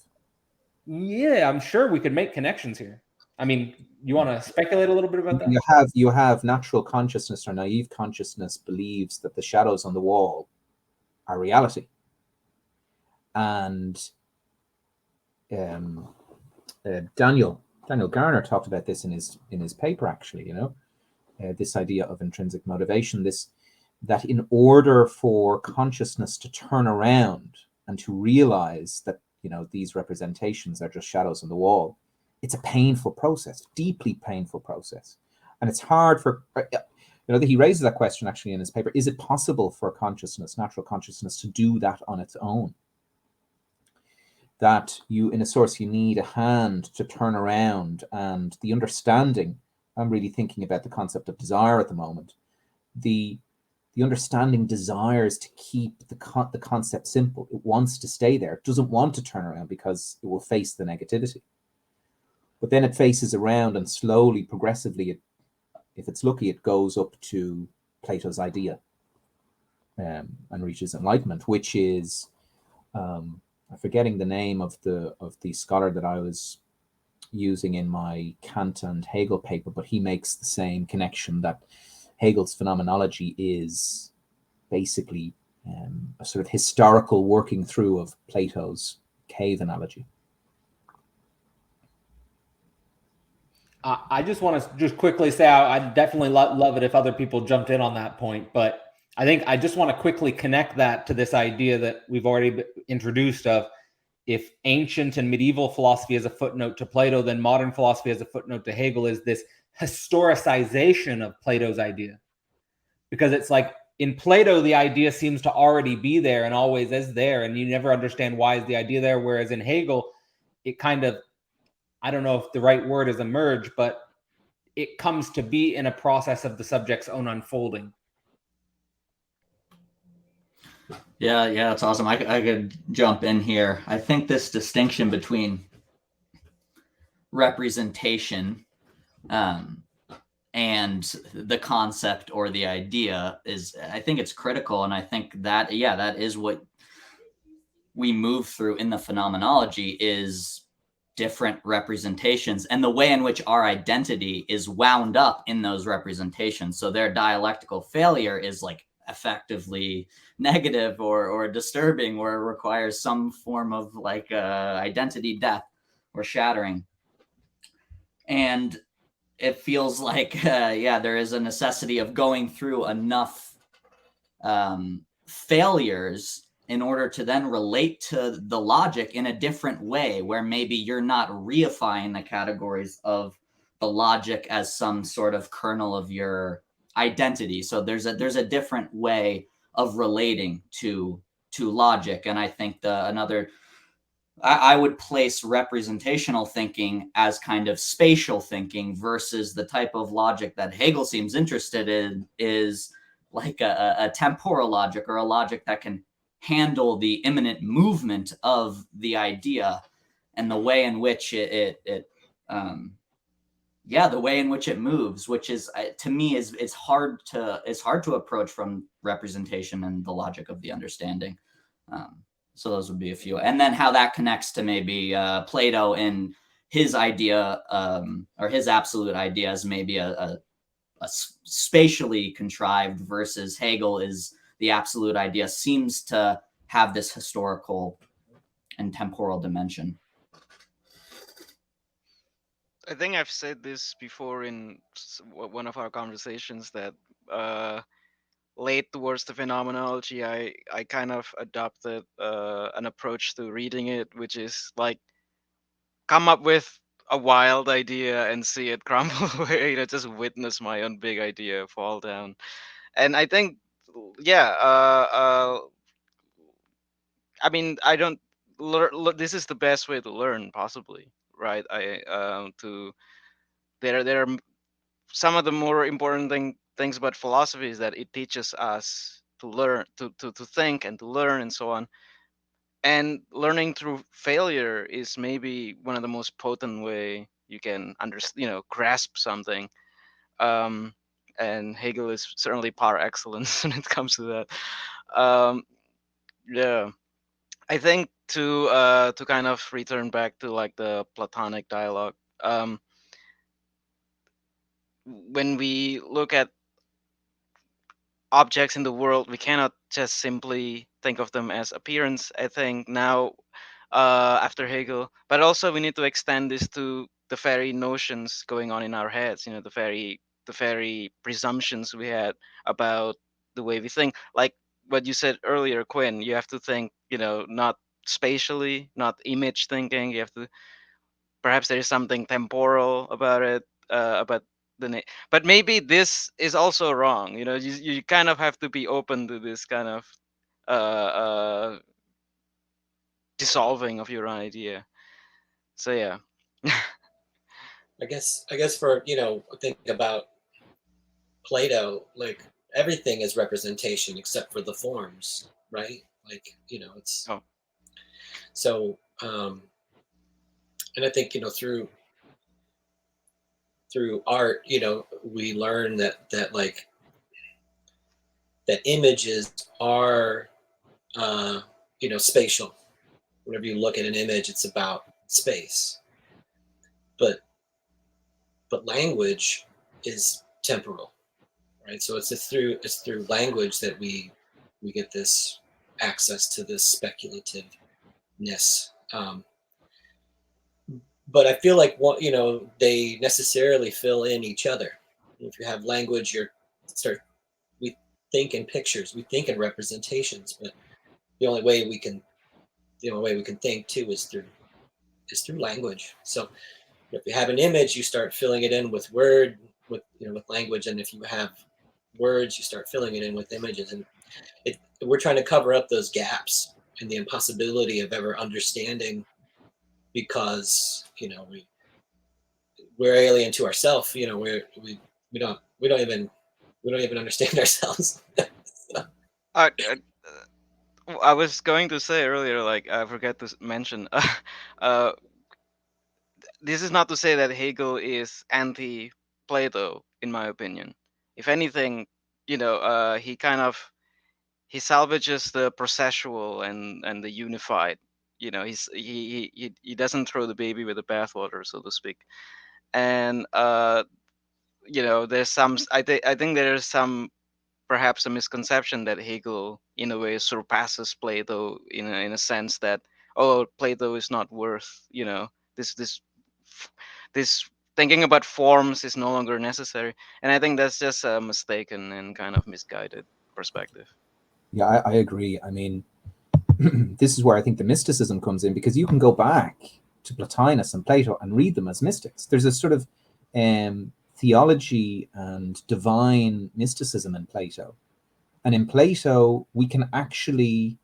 Yeah, I'm sure we could make connections here. I mean, you want to speculate a little bit about that? You have natural consciousness or naive consciousness believes that the shadows on the wall are reality, and Daniel Garner talked about this in his paper, actually. This idea of intrinsic motivation, that in order for consciousness to turn around and to realize that these representations are just shadows on the wall, it's a painful process, deeply painful process, and it's hard for that he raises that question actually in his paper. Is it possible for consciousness, natural consciousness, to do that on its own? That you need a hand to turn around, and the understanding. I'm really thinking about the concept of desire at the moment. The understanding desires to keep the concept simple. It wants to stay there. It doesn't want to turn around because it will face the negativity. But then it faces around, and slowly, progressively, if it's lucky, it goes up to Plato's idea and reaches enlightenment, which is, I'm forgetting the name of the scholar that I was using in my Kant and Hegel paper, but he makes the same connection that Hegel's phenomenology is basically a sort of historical working through of Plato's cave analogy. I just want to just quickly say I'd definitely love it if other people jumped in on that point, but I think I just want to quickly connect that to this idea that we've already introduced of, if ancient and medieval philosophy is a footnote to Plato, then modern philosophy as a footnote to Hegel is this historicization of Plato's idea. Because it's like in Plato, the idea seems to already be there and always is there, and you never understand why is the idea there. Whereas in Hegel, it kind of, I don't know if the right word is emerge, but it comes to be in a process of the subject's own unfolding. Yeah, that's awesome. I could jump in here. I think this distinction between representation and the concept or the idea is, I think it's critical. And I think that, that is what we move through in the phenomenology, is different representations and the way in which our identity is wound up in those representations. So their dialectical failure is like effectively negative or disturbing, or it requires some form of like identity death or shattering. And it feels like, there is a necessity of going through enough failures in order to then relate to the logic in a different way, where maybe you're not reifying the categories of the logic as some sort of kernel of your identity. So there's a different way of relating to logic. And I think I would place representational thinking as kind of spatial thinking, versus the type of logic that Hegel seems interested in is like a temporal logic, or a logic that can handle the imminent movement of the idea and the way in which the way in which it moves, which is, to me, it's hard to approach from representation and the logic of the understanding. So those would be a few. And then how that connects to maybe Plato and his idea, or his absolute idea, as maybe a spatially contrived, versus Hegel is the absolute idea, seems to have this historical and temporal dimension. I think I've said this before in one of our conversations, that late towards the phenomenology, I kind of adopted an approach to reading it, which is like, come up with a wild idea and see it crumble away. Just witness my own big idea fall down. And I think, I mean, I don't learn. This is the best way to learn, possibly, right? There are some of the more important things about philosophy is that it teaches us to learn, to think and to learn and so on. And learning through failure is maybe one of the most potent way you can grasp something. And Hegel is certainly par excellence when it comes to that. Yeah, I think to kind of return back to like the Platonic dialogue. When we look at objects in the world, we cannot just simply think of them as appearance. I think now, after Hegel, but also we need to extend this to the very notions going on in our heads. You know, the very presumptions we had about the way we think. Like what you said earlier, Quinn. You have to think. You know, not spatially, not image thinking. You have to perhaps there is something temporal about it, about but maybe this is also wrong. You know, you kind of have to be open to this kind of uh dissolving of your own idea. So yeah. I guess for think about Plato, like everything is representation except for the forms, right? Like it's Oh. so. And I think through art, we learn that like that images are spatial. Whenever you look at an image, it's about space, but language is temporal, right? So it's through language that we get this access to this speculativeness. But I feel like they necessarily fill in each other. If you have language, start we think in pictures, we think in representations, but the only way we can the only way we can think too is through language. So if you have an image, you start filling it in with language, and if you have words, you start filling it in with images, and we're trying to cover up those gaps and the impossibility of ever understanding because we're alien to ourselves. We don't even understand ourselves. I, I was going to say earlier, like I forgot to mention, uh, this is not to say that Hegel is anti-Plato, in my opinion. If anything, he kind of he salvages the processual and the unified. He doesn't throw the baby with the bathwater, so to speak. And there's some. I think there's some perhaps a misconception that Hegel, in a way, surpasses Plato in a sense that, oh, Plato is not worth, this this this thinking about forms is no longer necessary. And I think that's just a mistaken and kind of misguided perspective. Yeah, I agree. I mean, this is where I think the mysticism comes in, because you can go back to Plotinus and Plato and read them as mystics. There's a sort of theology and divine mysticism in Plato. And in Plato, we can actually,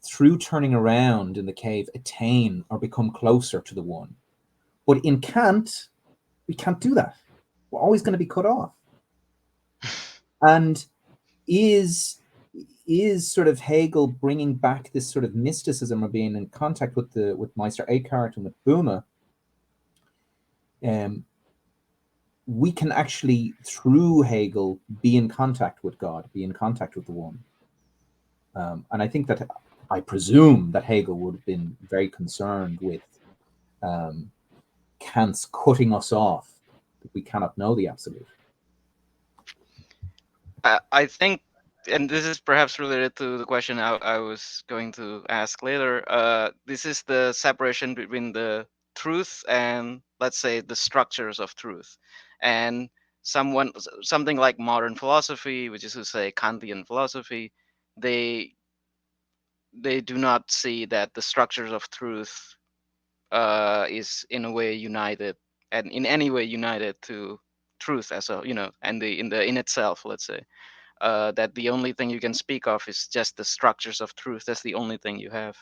through turning around in the cave, attain or become closer to the one. But in Kant, we can't do that. We're always going to be cut off. And is sort of Hegel bringing back this sort of mysticism, or being in contact with Meister Eckhart and with Buma? We can actually, through Hegel, be in contact with God, be in contact with the one. And I think that, I presume that Hegel would have been very concerned with Kant's cutting us off, that we cannot know the absolute. I think, and this is perhaps related to the question I was going to ask later. This is the separation between the truth and, let's say, the structures of truth, and something like modern philosophy, which is to say Kantian philosophy. They they do not see that the structures of truth is in a way united, and in any way united to truth as a, and in itself, let's say, that the only thing you can speak of is just the structures of truth. That's the only thing you have.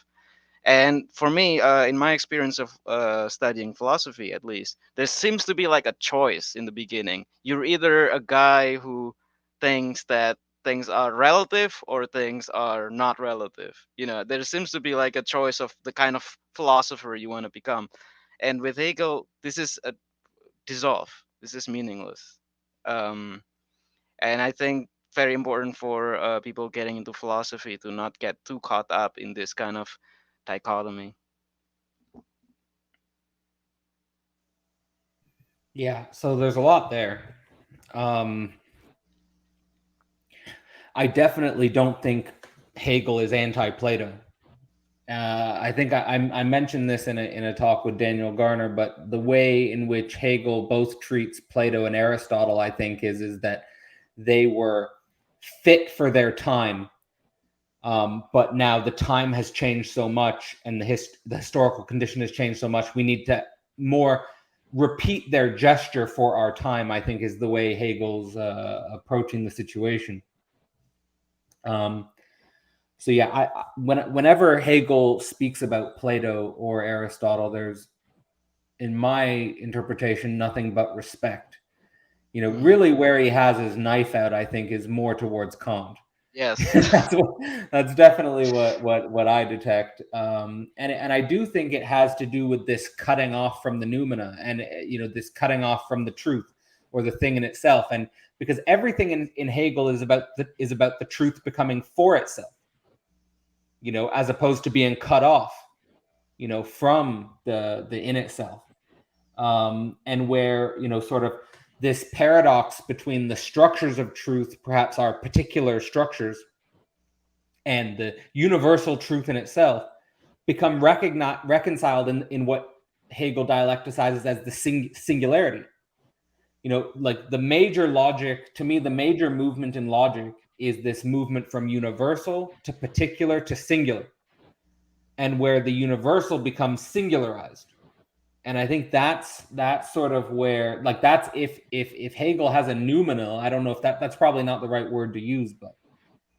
And for me, in my experience of studying philosophy, at least, there seems to be like a choice in the beginning. You're either a guy who thinks that things are relative or things are not relative. There seems to be like a choice of the kind of philosopher you want to become. And with Hegel, this is a dissolve. This is meaningless. And I think very important for people getting into philosophy to not get too caught up in this kind of dichotomy. Yeah, so there's a lot there. Um, I definitely don't think Hegel is anti-Plato. I think I mentioned this in a talk with Daniel Garner, but the way in which Hegel both treats Plato and Aristotle, I think, is that they were fit for their time, but now the time has changed so much, and the historical condition has changed so much. We need to more repeat their gesture for our time. I think is the way Hegel's approaching the situation. So yeah, whenever Hegel speaks about Plato or Aristotle, there's, in my interpretation, nothing but respect. Really where he has his knife out, I think, is more towards Kant. Yes. that's definitely what I detect, and I do think it has to do with this cutting off from the noumena, and this cutting off from the truth or the thing in itself, and because everything in Hegel is about the truth becoming for itself, as opposed to being cut off, from the in itself, and where sort of this paradox between the structures of truth, perhaps our particular structures, and the universal truth in itself become reconciled in what Hegel dialecticizes as the singularity. Like the major logic, to me, the major movement in logic is this movement from universal to particular to singular, and where the universal becomes singularized. And I think that's sort of where, like, that's if Hegel has a noumenal, I don't know if that's probably not the right word to use, but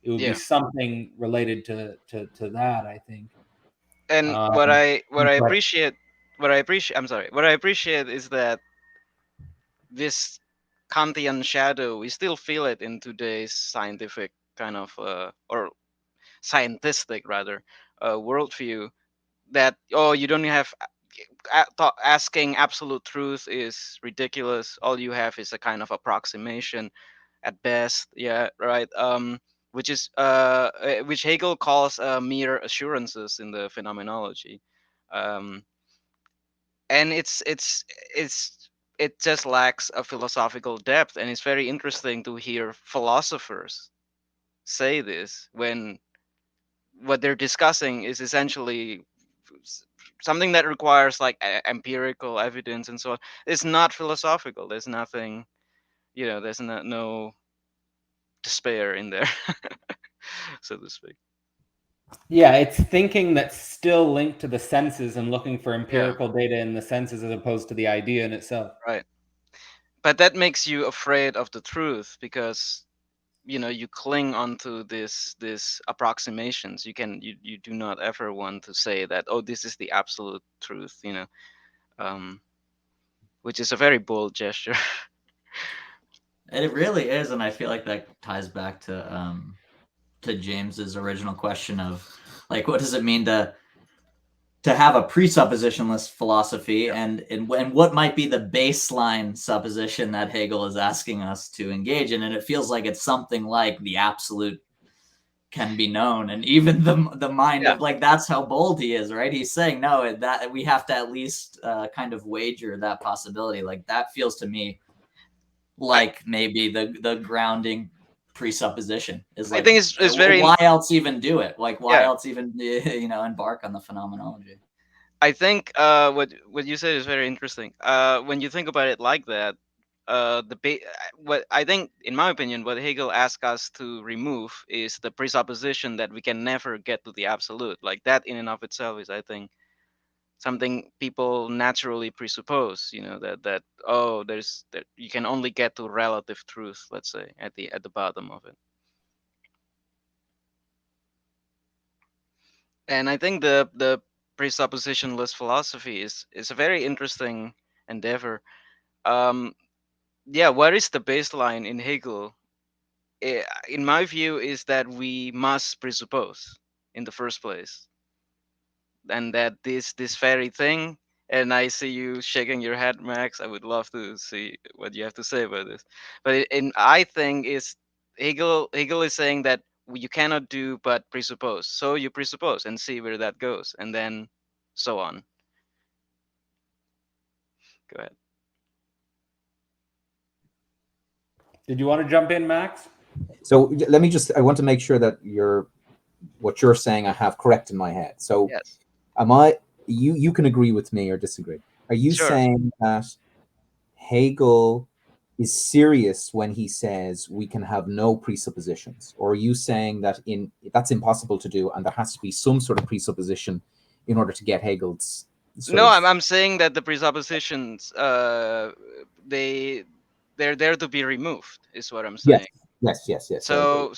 it would be Yeah. something related to that, I think. And what Um, I what I but appreciate what I appreciate I'm sorry. What I appreciate is that this Kantian shadow, we still feel it in today's scientific kind of or scientistic rather worldview, that you don't have asking absolute truth is ridiculous. All you have is a kind of approximation at best. Yeah, right. Which Hegel calls mere assurances in the phenomenology. um, and it just lacks a philosophical depth, and it's very interesting to hear philosophers say this when what they're discussing is essentially something that requires like empirical evidence and so on. It's not philosophical. There's nothing, there's no despair in there, so to speak. yeah, it's thinking that's still linked to the senses and looking for Yeah, empirical data in the senses as opposed to the idea in itself. right. But that makes you afraid of the truth because you cling onto this approximations. You do not ever want to say that, oh, this is the absolute truth, um which is a very bold gesture. And it really is, and I feel like that ties back to James's original question of like, what does it mean to have a presuppositionless philosophy, and what might be the baseline supposition that Hegel is asking us to engage in? And it feels like it's something like the absolute can be known, and even the mind Yeah. of, like, that's how bold he is, right? He's saying no, that we have to at least kind of wager that possibility. Like, that feels to me like maybe the grounding presupposition is I like, think it's why else even do it? Like, why yeah. else even embark on the phenomenology? I think what you said is very interesting. When you think about it like that, what I think, in my opinion, what Hegel asks us to remove is the presupposition that we can never get to the absolute. Like that, in and of itself, is, I think, something people naturally presuppose. That that you can only get to relative truth. Let's say at the bottom of it. And I think the presuppositionless philosophy is a very interesting endeavor. Um, yeah, what is the baseline in Hegel? In my view, is that we must presuppose in the first place, and that this very thing. And I see you shaking your head, Max. I would love to see what you have to say about this. But I think is Hegel is saying that you cannot do but presuppose. So you presuppose and see where that goes, and then so on. Go ahead. Did you want to jump in, Max? So let me I want to make sure that what you're saying I have correct in my head. So Yes. you can agree with me or disagree. Are you Sure. saying that Hegel is serious when he says we can have no presuppositions? Or are you saying that that's impossible to do and there has to be some sort of presupposition in order to get Hegel's No, I'm saying that the presuppositions they're there to be removed, is what I'm saying. Yes. So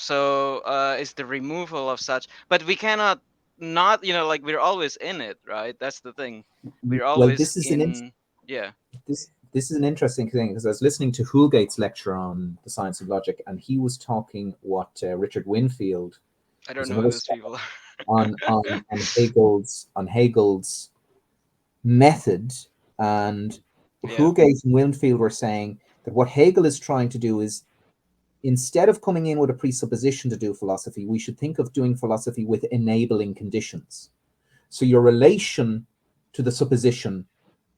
it's the removal of such, but we cannot not, like, we're always in it, right? That's the thing. We're Well, always in. Yeah. This is an interesting thing because I was listening to Hulgate's lecture on the science of logic, and he was talking what Richard Winfield, I who's don't know who another those people are. on Hegel's method, and Yeah. Hulgate and Winfield were saying that what Hegel is trying to do is, instead of coming in with a presupposition to do philosophy, we should think of doing philosophy with enabling conditions. So your relation to the supposition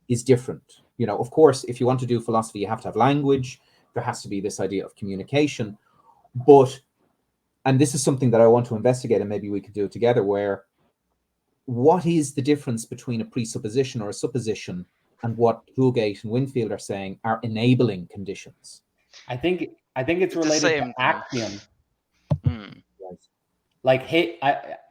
is different. Of course, if you want to do philosophy, you have to have language. There has to be this idea of communication. And this is something that I want to investigate, and maybe we could do it together, where what is the difference between a presupposition or a supposition and what Hulgate and Winfield are saying are enabling conditions? I think it's the related to same thing. axiom. Mm. Right. Like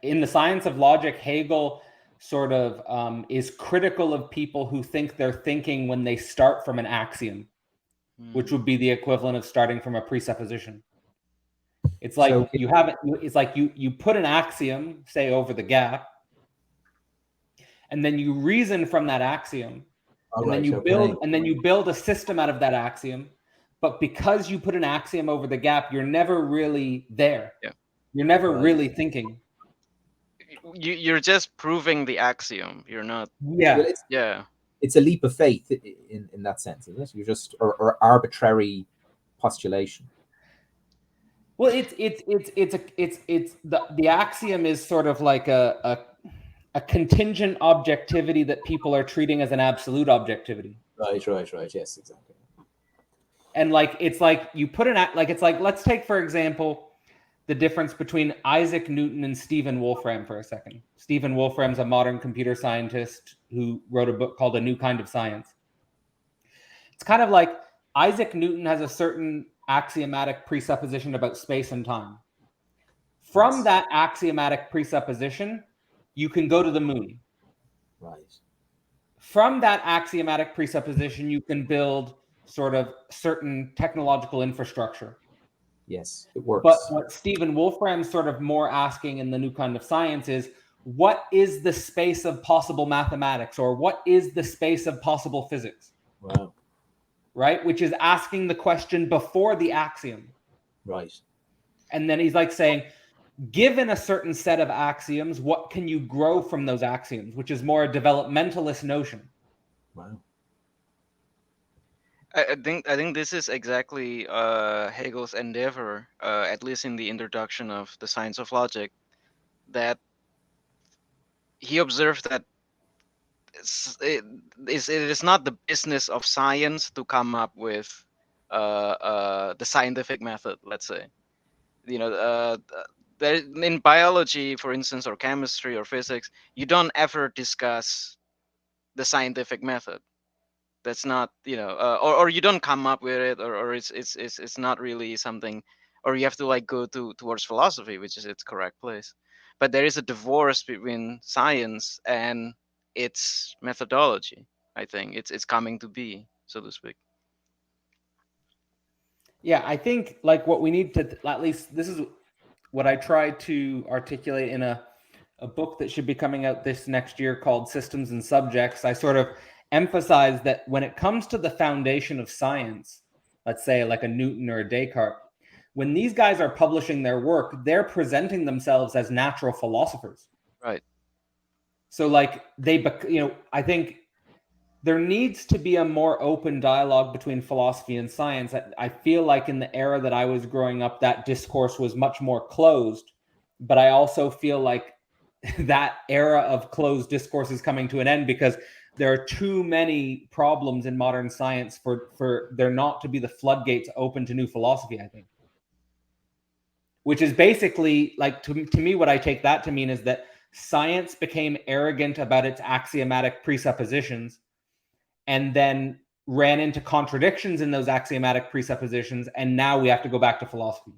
in the science of logic, Hegel sort of is critical of people who think they're thinking when they start from an axiom, which would be the equivalent of starting from a presupposition. It's like So you put an axiom, say, over the gap, and then you reason from that axiom, then you build a system out of that axiom. But because you put an axiom over the gap, you're never really there. Yeah. You're never really thinking. You're just proving the axiom. You're not. Yeah. Yeah. It's a leap of faith in that sense, isn't it? You're just or arbitrary postulation. Well, the axiom is sort of like a contingent objectivity that people are treating as an absolute objectivity. Right. Yes, exactly. And it's like you put it's like, let's take, for example, the difference between Isaac Newton and Stephen Wolfram for a second. Stephen Wolfram's a modern computer scientist who wrote a book called A New Kind of Science. It's kind of like Isaac Newton has a certain axiomatic presupposition about space and time. From that axiomatic presupposition, you can go to the moon. Right. From that axiomatic presupposition, you can build sort of certain technological infrastructure. Yes, it works. But what Stephen Wolfram's sort of more asking in The New Kind of Science is, what is the space of possible mathematics, or what is the space of possible physics? Wow. Right? Which is asking the question before the axiom. Right. And then he's like saying, given a certain set of axioms, what can you grow from those axioms? Which is more a developmentalist notion. Wow. I think this is exactly Hegel's endeavor, at least in the introduction of the science of logic, that he observed that it is not the business of science to come up with the scientific method, let's say. In biology, for instance, or chemistry or physics, you don't ever discuss the scientific method. That's not, or you don't come up with it, or it's not really something, or you have to like go towards philosophy, which is its correct place. But there is a divorce between science and its methodology. I think it's coming to be, so to speak. Yeah, I think like what we need to, at least this is what I tried to articulate in a book that should be coming out this next year called Systems and Subjects. I sort of emphasize that when it comes to the foundation of science, let's say like a Newton or a Descartes, when these guys are publishing their work, they're presenting themselves as natural philosophers. Right. So like I think there needs to be a more open dialogue between philosophy and science. I feel like in the era that I was growing up, that discourse was much more closed, but I also feel like that era of closed discourse is coming to an end because there are too many problems in modern science for there not to be the floodgates open to new philosophy, I think. Which is basically, like, to me, what I take that to mean is that science became arrogant about its axiomatic presuppositions and then ran into contradictions in those axiomatic presuppositions, and now we have to go back to philosophy.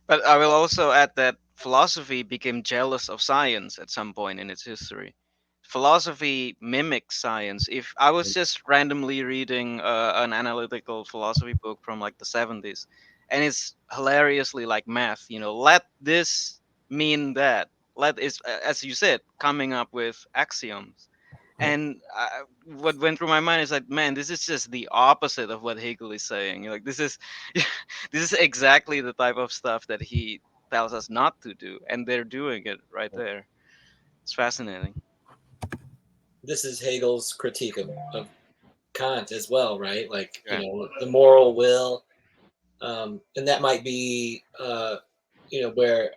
But I will also add that philosophy became jealous of science at some point in its history. Philosophy mimics science. If I was just randomly reading an analytical philosophy book from like the 70s, and it's hilariously like math, let this mean that. Let is, as you said, coming up with axioms. And what went through my mind is like, man, this is just the opposite of what Hegel is saying. Like, this is this is exactly the type of stuff that he tells us not to do, and they're doing it right there. It's fascinating. This is Hegel's critique of Kant as well, right? Like, Yeah. the moral will, and that might be, where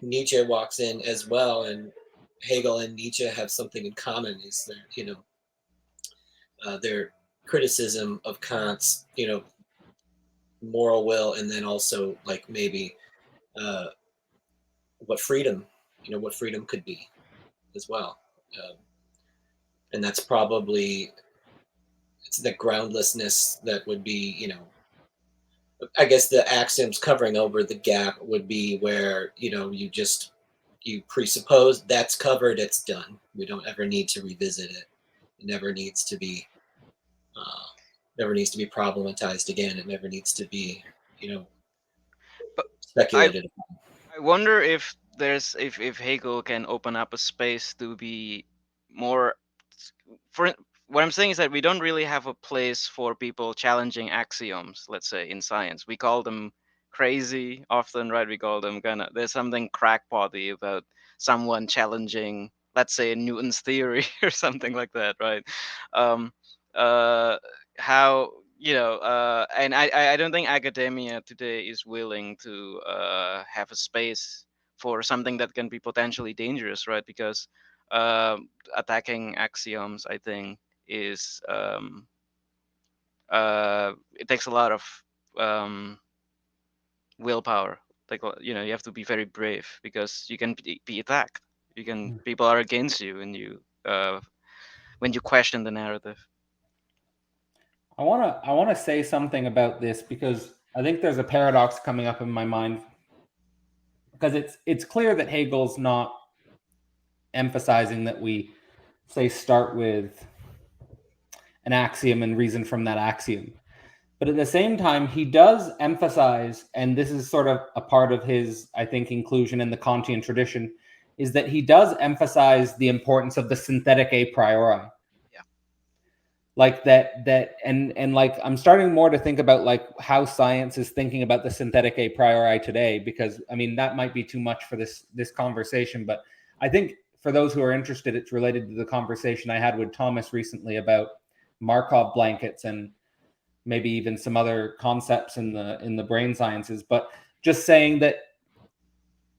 Nietzsche walks in as well, and Hegel and Nietzsche have something in common, is their criticism of Kant's, moral will, and then also like maybe what freedom, what freedom could be as well. And that's probably, it's the groundlessness that would be, I guess the axioms covering over the gap would be where, you presuppose that's covered, it's done. We don't ever need to revisit it. It never needs to be problematized again. It never needs to be, But speculated upon. I wonder if if Hegel can open up a space to be more. For what I'm saying is that we don't really have a place for people challenging axioms. Let's say in science, we call them crazy often, right? We call them kind of. There's something crackpotty about someone challenging, let's say, Newton's theory or something like that, right? Um, uh, how and I don't think academia today is willing to have a space for something that can be potentially dangerous, right? Because attacking axioms, I think, is it takes a lot of willpower. Like, you have to be very brave because you can be attacked. People are against you when you question the narrative. I want to say something about this because I think there's a paradox coming up in my mind, because it's clear that Hegel's not emphasizing that we, say, start with an axiom and reason from that axiom. But at the same time, he does emphasize, and this is sort of a part of his, I think, inclusion in the Kantian tradition, is that he does emphasize the importance of the synthetic a priori. Yeah. Like that and like I'm starting more to think about like how science is thinking about the synthetic a priori today, because I mean that might be too much for this conversation, but I think for those who are interested, it's related to the conversation I had with Thomas recently about Markov blankets and maybe even some other concepts in the brain sciences. But just saying that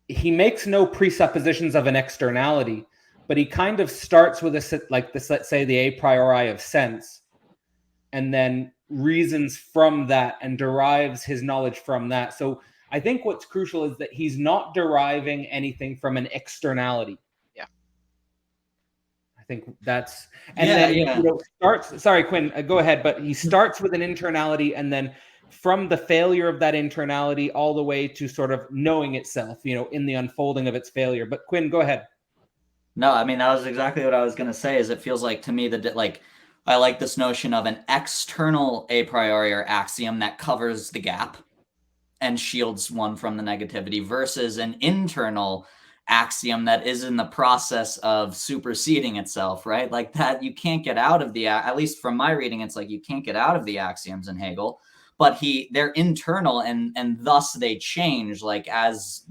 he makes no presuppositions of an externality, but he kind of starts with let's say the a priori of sense, and then reasons from that and derives his knowledge from that. So I think what's crucial is that he's not deriving anything from an externality. Yeah. I think that's, and then starts. Sorry, Quinn, go ahead. But he starts with an internality, and then from the failure of that internality all the way to sort of knowing itself, in the unfolding of its failure. But Quinn, go ahead. No, I mean, that was exactly what I was going to say, is it feels like to me that like, I like this notion of an external a priori or axiom that covers the gap and shields one from the negativity versus an internal axiom that is in the process of superseding itself, right? Like that you can't get out of at least from my reading, it's like you can't get out of the axioms in Hegel, but they're internal and thus they change, like as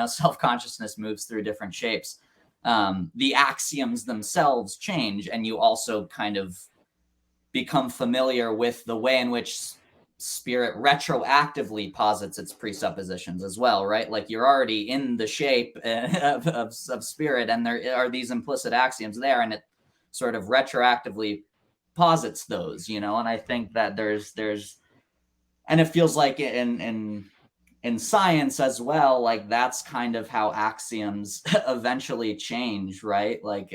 self-consciousness moves through different shapes. The axioms themselves change, and you also kind of become familiar with the way in which spirit retroactively posits its presuppositions as well, right? Like you're already in the shape of spirit, and there are these implicit axioms there, and it sort of retroactively posits those, you know. And I think that there's and it feels like in science as well, like that's kind of how axioms eventually change, right? Like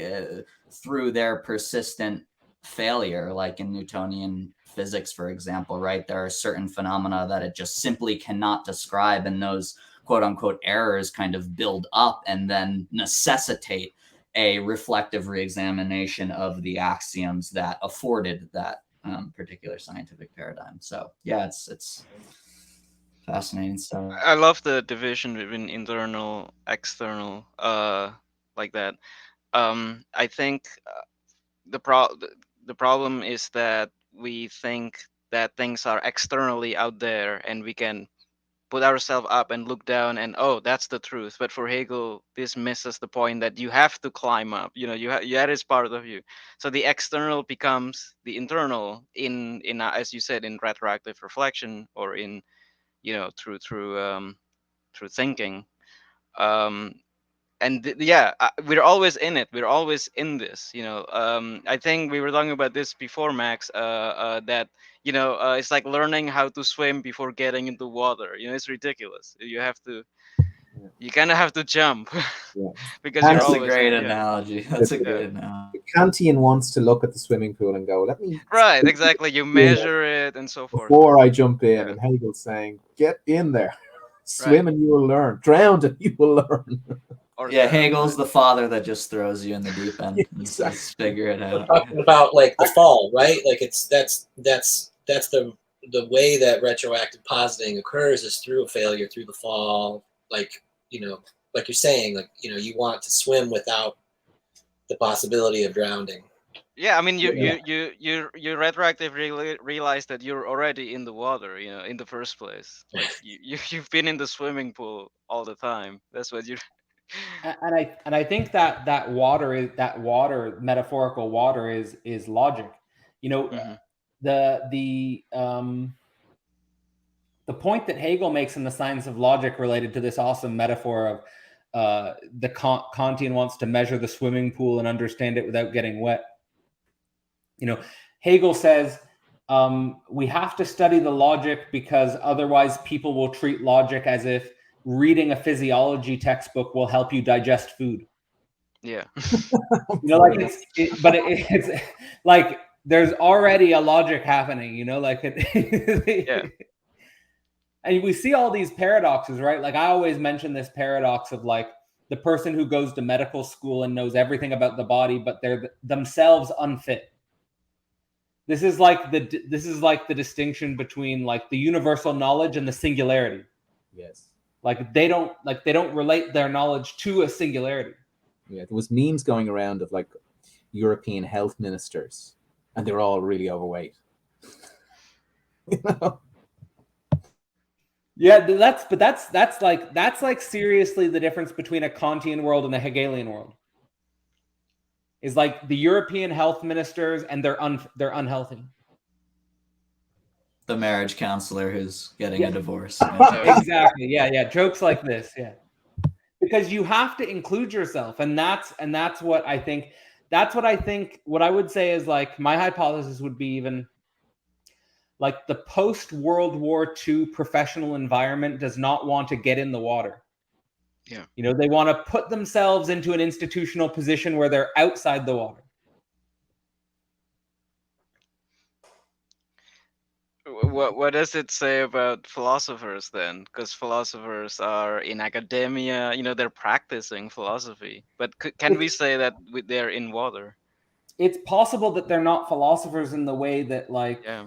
through their persistent failure, like in Newtonian physics, for example, right? There are certain phenomena that it just simply cannot describe, and those quote unquote errors kind of build up and then necessitate a reflective reexamination of the axioms that afforded that particular scientific paradigm. So yeah, it's fascinating stuff. I love the division between internal, external, like that. I think the problem is that we think that things are externally out there, and we can put ourselves up and look down, and oh, that's the truth. But for Hegel, this misses the point that you have to climb up. You know, that is part of you. So the external becomes the internal in as you said, in retroactive reflection, or in, you know, through thinking. um yeah, we're always in it, we're always in this, you know. I think we were talking about this before, Max, that, you know, it's like learning how to swim before getting into water. You know, it's ridiculous. You kind of have to jump. Yeah. Because you're That's a always, great yeah. analogy. That's a Yeah. great analogy. The Kantian wants to look at the swimming pool and go, let me Right, exactly. You measure it and so forth. before I jump in. Yeah. And Hegel's saying, get in there. Right. Swim and you will learn. Drown and you will learn. Or Yeah, Hegel's the father that just throws you in the deep end. Exactly. Let's figure it We're out. talking about like the fall, right? Like that's the way that retroactive positing occurs is through a failure, through the fall. Like, you know, like you're saying, like, you know, you want to swim without the possibility of drowning. Yeah, I mean, you Yeah. you retroactively realize that you're already in the water, you know, in the first place. Like you've been in the swimming pool all the time. That's what you. And I think that that water, metaphorical water, is logic. You know, Mhm. the point that Hegel makes in the Science of Logic related to this awesome metaphor of the Kantian wants to measure the swimming pool and understand it without getting wet. You know, Hegel says we have to study the logic because otherwise people will treat logic as if reading a physiology textbook will help you digest food. Yeah. You know, like it's like there's already a logic happening, you know, like it, Yeah. And we see all these paradoxes, right? Like I always mention this paradox of like the person who goes to medical school and knows everything about the body, but they're themselves unfit. This is like the distinction between like the universal knowledge and the singularity. Yes. Like they don't relate their knowledge to a singularity. Yeah. There was memes going around of like European health ministers, and they were all really overweight. You know? Yeah, that's like seriously the difference between a Kantian world and a Hegelian world. Is like the European health ministers, and they're unhealthy. The marriage counselor who's getting a divorce. Exactly. Yeah. Jokes like this. Yeah. Because you have to include yourself, and that's what I think. That's what I think. What I would say is like my hypothesis would be even like the post-World War II professional environment does not want to get in the water. Yeah. You know, they want to put themselves into an institutional position where they're outside the water. What does it say about philosophers then? Because philosophers are in academia, you know, they're practicing philosophy. But can we say that they're in water? It's possible that they're not philosophers in the way that, like, Yeah.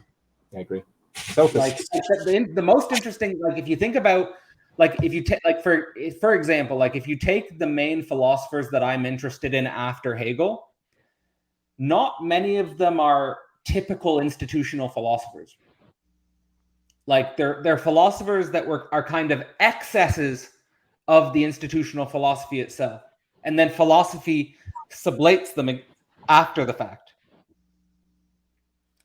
I agree. Sophists. like the most interesting, like, if you think about, like, if you take, like, for example, like, if you take the main philosophers that I'm interested in after Hegel, not many of them are typical institutional philosophers. Like they're philosophers that are kind of excesses of the institutional philosophy itself, and then philosophy sublates them after the fact.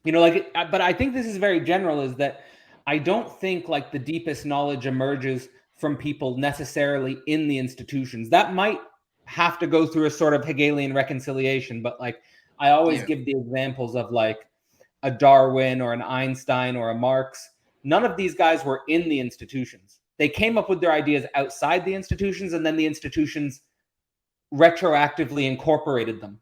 You know, like, but I think this is very general, is that I don't think like the deepest knowledge emerges from people necessarily in the institutions. That might have to go through a sort of Hegelian reconciliation, but like I always Yeah. give the examples of like a Darwin or an Einstein or a Marx. None of these guys were in the institutions. They came up with their ideas outside the institutions, and then the institutions retroactively incorporated them.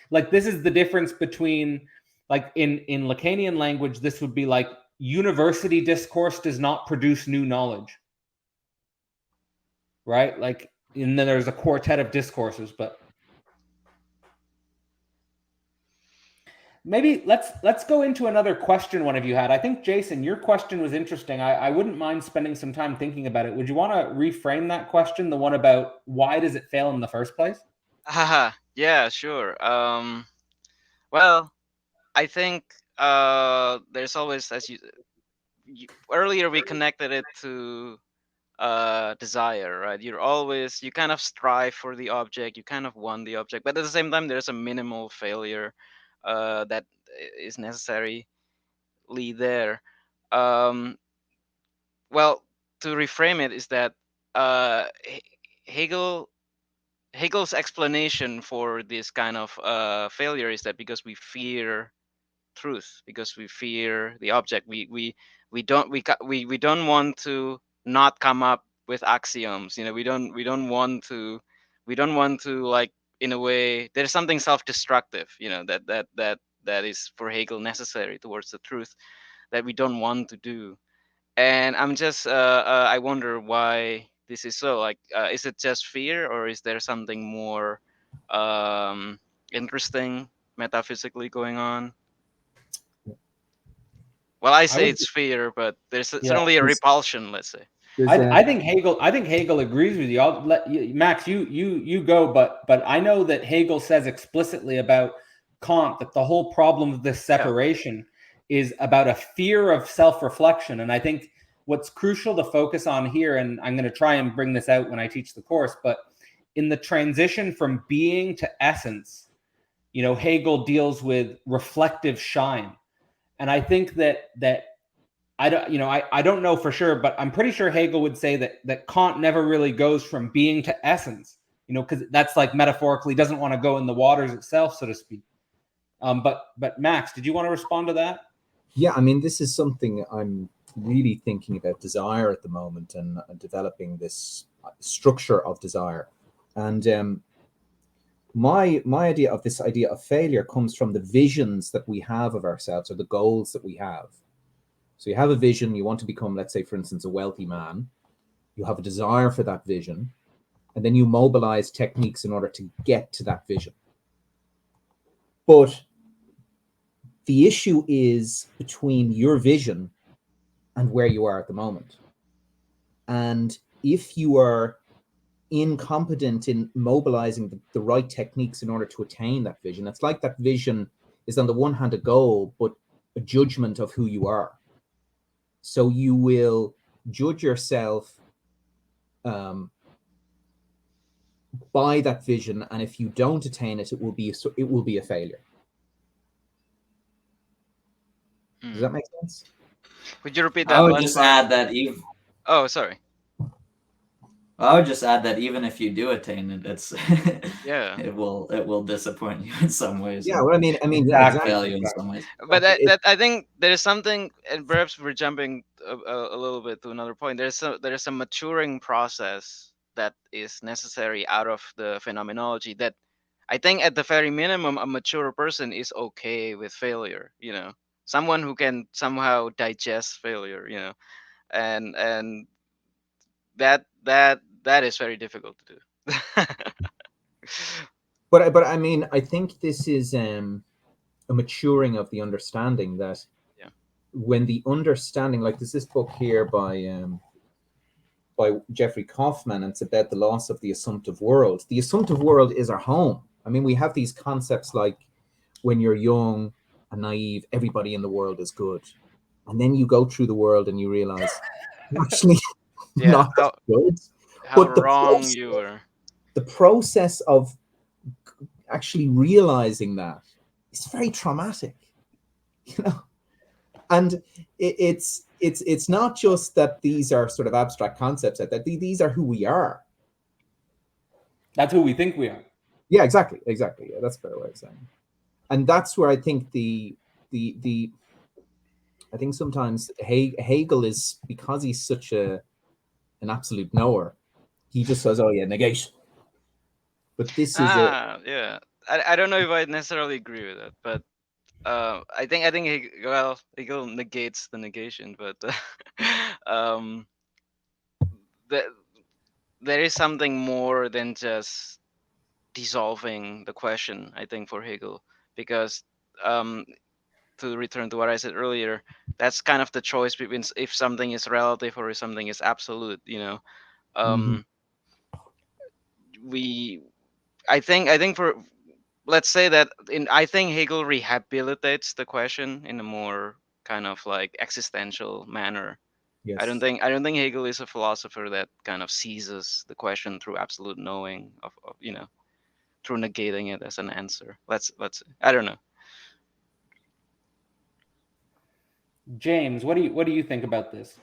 Like, this is the difference between, like, in Lacanian language, this would be like university discourse does not produce new knowledge, right? Like, and then there's a quartet of discourses. But maybe let's go into another question one of you had. I think, Jason, your question was interesting. I wouldn't mind spending some time thinking about it. Would you want to reframe that question, the one about why does it fail in the first place? Haha. Yeah, sure. Well, I think there's always, as you earlier we connected it to desire, right? You kind of strive for the object, you kind of want the object, but at the same time there's a minimal failure that is necessarily there. um well, to reframe it is that Hegel Hegel's explanation for this kind of failure is that because we fear truth, because we fear the object, we don't want to not come up with axioms. You know, we don't want to, like, in a way there's something self-destructive, you know, that is for Hegel necessary towards the truth that we don't want to do. And I'm just I wonder why this is so. Like, is it just fear, or is there something more um interesting metaphysically going on? Well, I say would, it's fear, but there's yeah. certainly a repulsion, let's say. I think Hegel agrees with you. I'll let you, Max, you go, but I know that Hegel says explicitly about Kant that the whole problem of this Yeah. separation is about a fear of self-reflection. And I think what's crucial to focus on here, and I'm going to try and bring this out when I teach the course, but in the transition from being to essence, you know, Hegel deals with reflective shine. And I think that I don't, you know, I don't know for sure, but I'm pretty sure Hegel would say that Kant never really goes from being to essence, you know, because that's like metaphorically doesn't want to go in the waters itself, so to speak. But Max, did you want to respond to that? Yeah, I mean, this is something I'm really thinking about desire at the moment, and developing this structure of desire. And my idea of this idea of failure comes from the visions that we have of ourselves, or the goals that we have. So you have a vision, you want to become, let's say, for instance, a wealthy man. You have a desire for that vision, and then you mobilize techniques in order to get to that vision. But the issue is between your vision and where you are at the moment. And if you are incompetent in mobilizing the right techniques in order to attain that vision, it's like that vision is on the one hand a goal, but a judgment of who you are. So you will judge yourself by that vision, and if you don't attain it, it will be a failure. Does that make sense? Would you repeat I that would last just part? add that even Oh, sorry. I would just add that even if you do attain it, it's Yeah. it will disappoint you in some ways. Yeah, and well, I mean, Exactly. fail you in some ways. But that I think there is something, and perhaps we're jumping a little bit to another point. There's a maturing process that is necessary out of the phenomenology, that I think at the very minimum a mature person is okay with failure, you know, someone who can somehow digest failure, you know, and that is very difficult to do. But I mean, I think this is a maturing of the understanding that Yeah. when the understanding, like there's this book here by Jeffrey Kaufman, and it's about the loss of the assumptive world. The assumptive world is our home. I mean, we have these concepts like when you're young and naive, everybody in the world is good. And then you go through the world and you realize actually Yeah, not that good. how But wrong you were. the process of actually realizing that is very traumatic. you know. And it's not just that these are sort of abstract concepts, that these are who we are. That's who we think we are. Yeah, exactly. Yeah, that's a better way of saying it. And that's where I think I think sometimes Hegel is, because he's such an absolute knower, he just says, "Oh yeah, negation." But this is Yeah. I don't know if I necessarily agree with that, but I think Hegel negates the negation, but the, there is something more than just dissolving the question, I think, for Hegel, because to return to what I said earlier, that's kind of the choice between if something is relative or if something is absolute. I think for, let's say that I think Hegel rehabilitates the question in a more kind of like existential manner. yes. I don't think Hegel is a philosopher that kind of seizes the question through absolute knowing of through negating it as an answer. Let's I don't know. James, what do you think about this?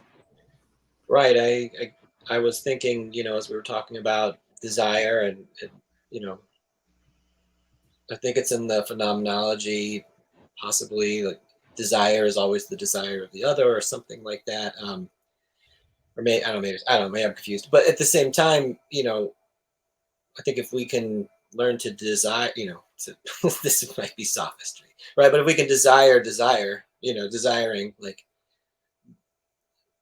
Right. I was thinking, as we were talking about desire and I think it's in the phenomenology, possibly like desire is always the desire of the other or something like that. Or maybe I'm confused. But at the same time, I think if we can learn to desire, this might be sophistry, right? But if we can desire, desiring, like,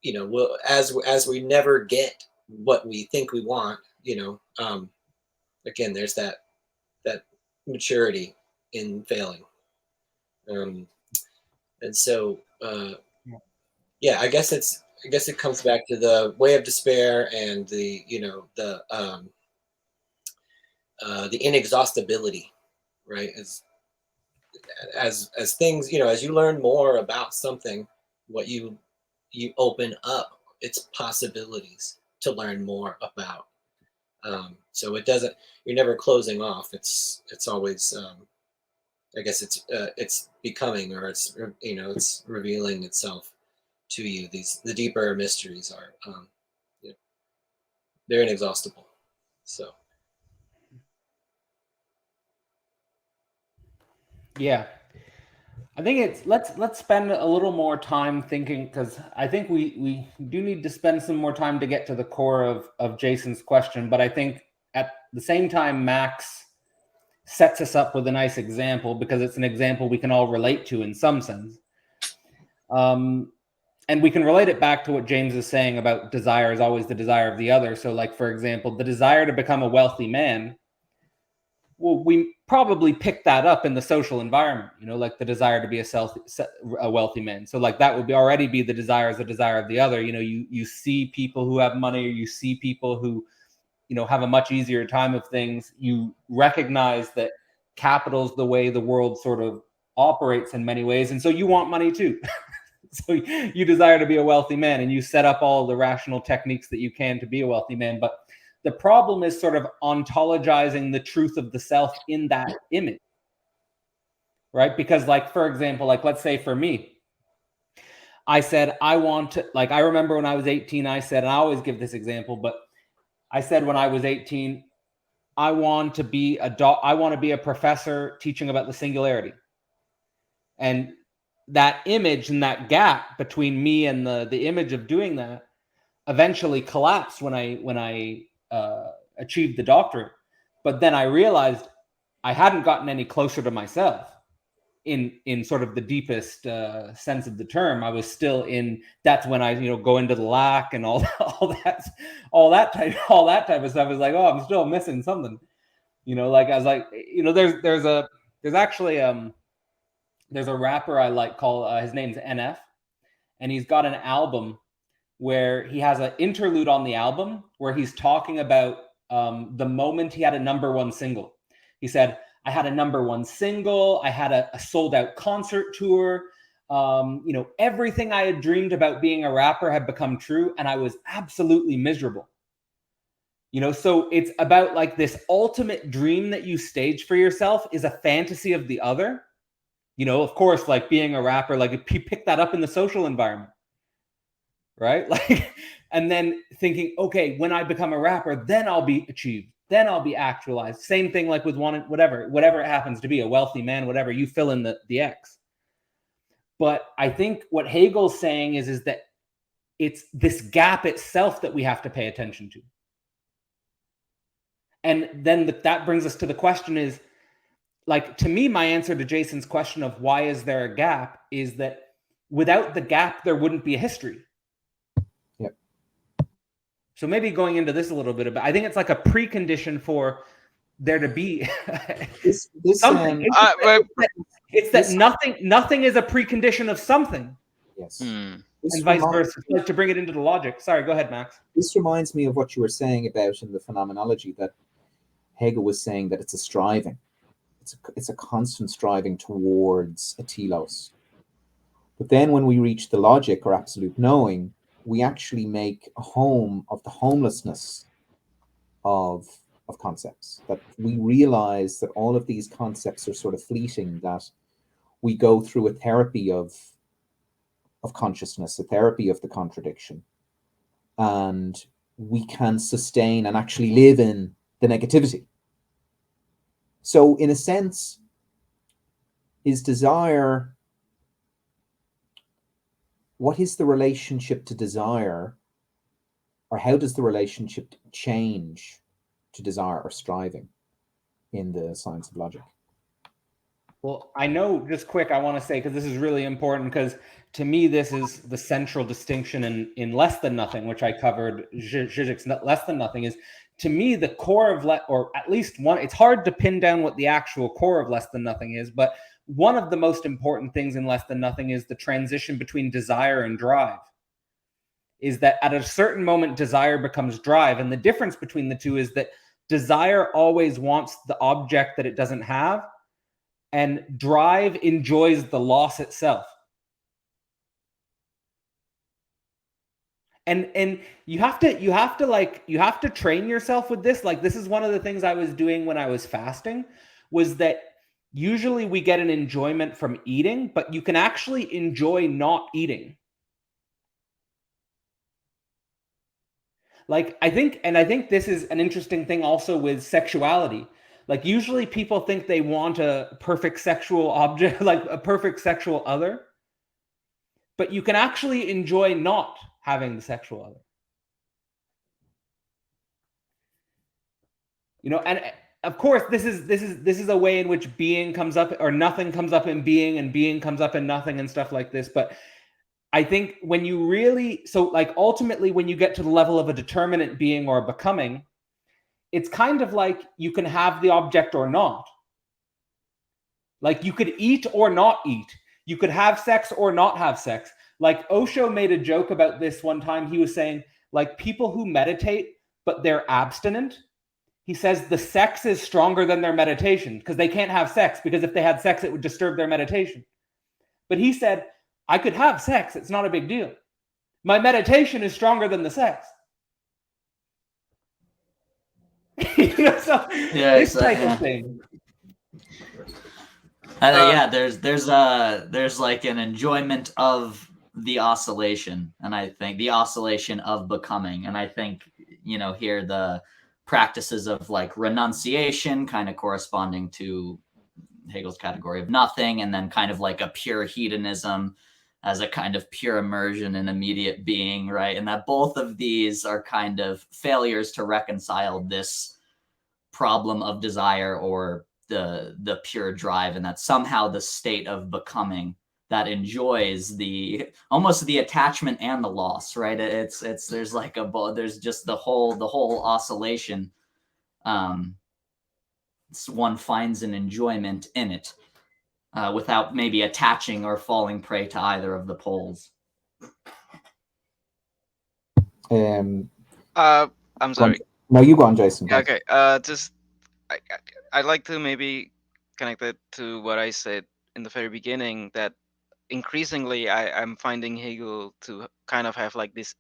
we'll, as we never get what we think we want, again, there's that maturity in failing. And so, yeah, I guess it comes back to the way of despair and the inexhaustibility, right? As things, as you learn more about something, what you open up its possibilities to learn more about. So you're never closing off. It's always, I guess it's becoming, or it's revealing itself to you. The deeper mysteries are, they're inexhaustible. So. Yeah, I think let's spend a little more time thinking, because I think we do need to spend some more time to get to the core of Jason's question. But I think at the same time, Max sets us up with a nice example, because it's an example we can all relate to in some sense. And we can relate it back to what James is saying about desire is always the desire of the other. So, like, for example, the desire to become a wealthy man, well, we probably pick that up in the social environment, like the desire to be a wealthy man. So, like, that would already be the desire as the desire of the other. You see people who have money, or you see people who, have a much easier time of things. You recognize that capital is the way the world sort of operates in many ways. And so you want money too. So you desire to be a wealthy man, and you set up all the rational techniques that you can to be a wealthy man. But the problem is sort of ontologizing the truth of the self in that image, right? Because, like, for example, like, let's say for me, I said, I want to, like, I remember when I was 18, I said, and I always give this example, but I said when I was 18, I want to be a professor teaching about the singularity. And that image and that gap between me and the image of doing that eventually collapsed when I achieved the doctorate. But then I realized I hadn't gotten any closer to myself in sort of the deepest sense of the term. I was still in. That's when I go into the lack and all that type of stuff. Is like, oh, I'm still missing something. Like, I was like, there's actually there's a rapper I like called his name's NF, and he's got an album where he has an interlude on the album where he's talking about the moment he had a #1 single. He said, I had a #1 single, I had a sold out concert tour, everything I had dreamed about being a rapper had become true, and I was absolutely miserable. So it's about, like, this ultimate dream that you stage for yourself is a fantasy of the other. Of course, like being a rapper, like if you pick that up in the social environment, right? Like, and then thinking, okay, when I become a rapper, then I'll be achieved, then I'll be actualized. Same thing like with whatever it happens to be, a wealthy man, whatever, you fill in the X. But I think what Hegel's saying is that it's this gap itself that we have to pay attention to. And then that brings us to the question is, like, to me, my answer to Jason's question of why is there a gap is that without the gap, there wouldn't be a history. Yep. So maybe going into this a little bit, but I think it's like a precondition for there to be something. It's that nothing is a precondition of something. Yes. And vice versa. Like, to bring it into the logic. Sorry, go ahead, Max. This reminds me of what you were saying about in the phenomenology, that Hegel was saying that it's a striving. It's a constant striving towards a telos. But then when we reach the logic or absolute knowing, we actually make a home of the homelessness of concepts, that we realize that all of these concepts are sort of fleeting, that we go through a therapy of consciousness, a therapy of the contradiction, and we can sustain and actually live in the negativity. So in a sense, is desire, what is the relationship to desire, or how does the relationship change to desire or striving in the science of logic? Well, I know, just quick, I want to say, because this is really important, because to me, this is the central distinction in Less Than Nothing, which I covered, Zizek's Less Than Nothing, is, to me, the core of, or at least one, it's hard to pin down what the actual core of Less Than Nothing is, but one of the most important things in Less Than Nothing is the transition between desire and drive. Is that at a certain moment, desire becomes drive, and the difference between the two is that desire always wants the object that it doesn't have, and drive enjoys the loss itself. And you have to train yourself with this. Like, this is one of the things I was doing when I was fasting, was that usually we get an enjoyment from eating, but you can actually enjoy not eating. Like, I think this is an interesting thing also with sexuality. Like, usually people think they want a perfect sexual object, like a perfect sexual other, but you can actually enjoy not having the sexual other. And of course, this is a way in which being comes up, or nothing comes up in being, and being comes up in nothing, and stuff like this. But I think when you really, so like ultimately, when you get to the level of a determinate being or becoming, it's kind of like you can have the object or not. Like, you could eat or not eat. You could have sex or not have sex. Like, Osho made a joke about this one time. He was saying, like, people who meditate, but they're abstinent, he says the sex is stronger than their meditation, because they can't have sex, because if they had sex, it would disturb their meditation. But he said, I could have sex. It's not a big deal. My meditation is stronger than the sex. So this type of thing. There's like an enjoyment of the oscillation, and I think the oscillation of becoming, and I think here the practices of like renunciation, kind of corresponding to Hegel's category of nothing, and then kind of like a pure hedonism as a kind of pure immersion in immediate being, right? And that both of these are kind of failures to reconcile this problem of desire or the pure drive, and that somehow the state of becoming that enjoys the almost the attachment and the loss, right? It's there's like there's just the whole oscillation. One finds an enjoyment in it without maybe attaching or falling prey to either of the poles. I'm sorry. No, you go on, Jason. Okay. I'd like to maybe connect it to what I said in the very beginning, that increasingly I'm finding Hegel to kind of have like this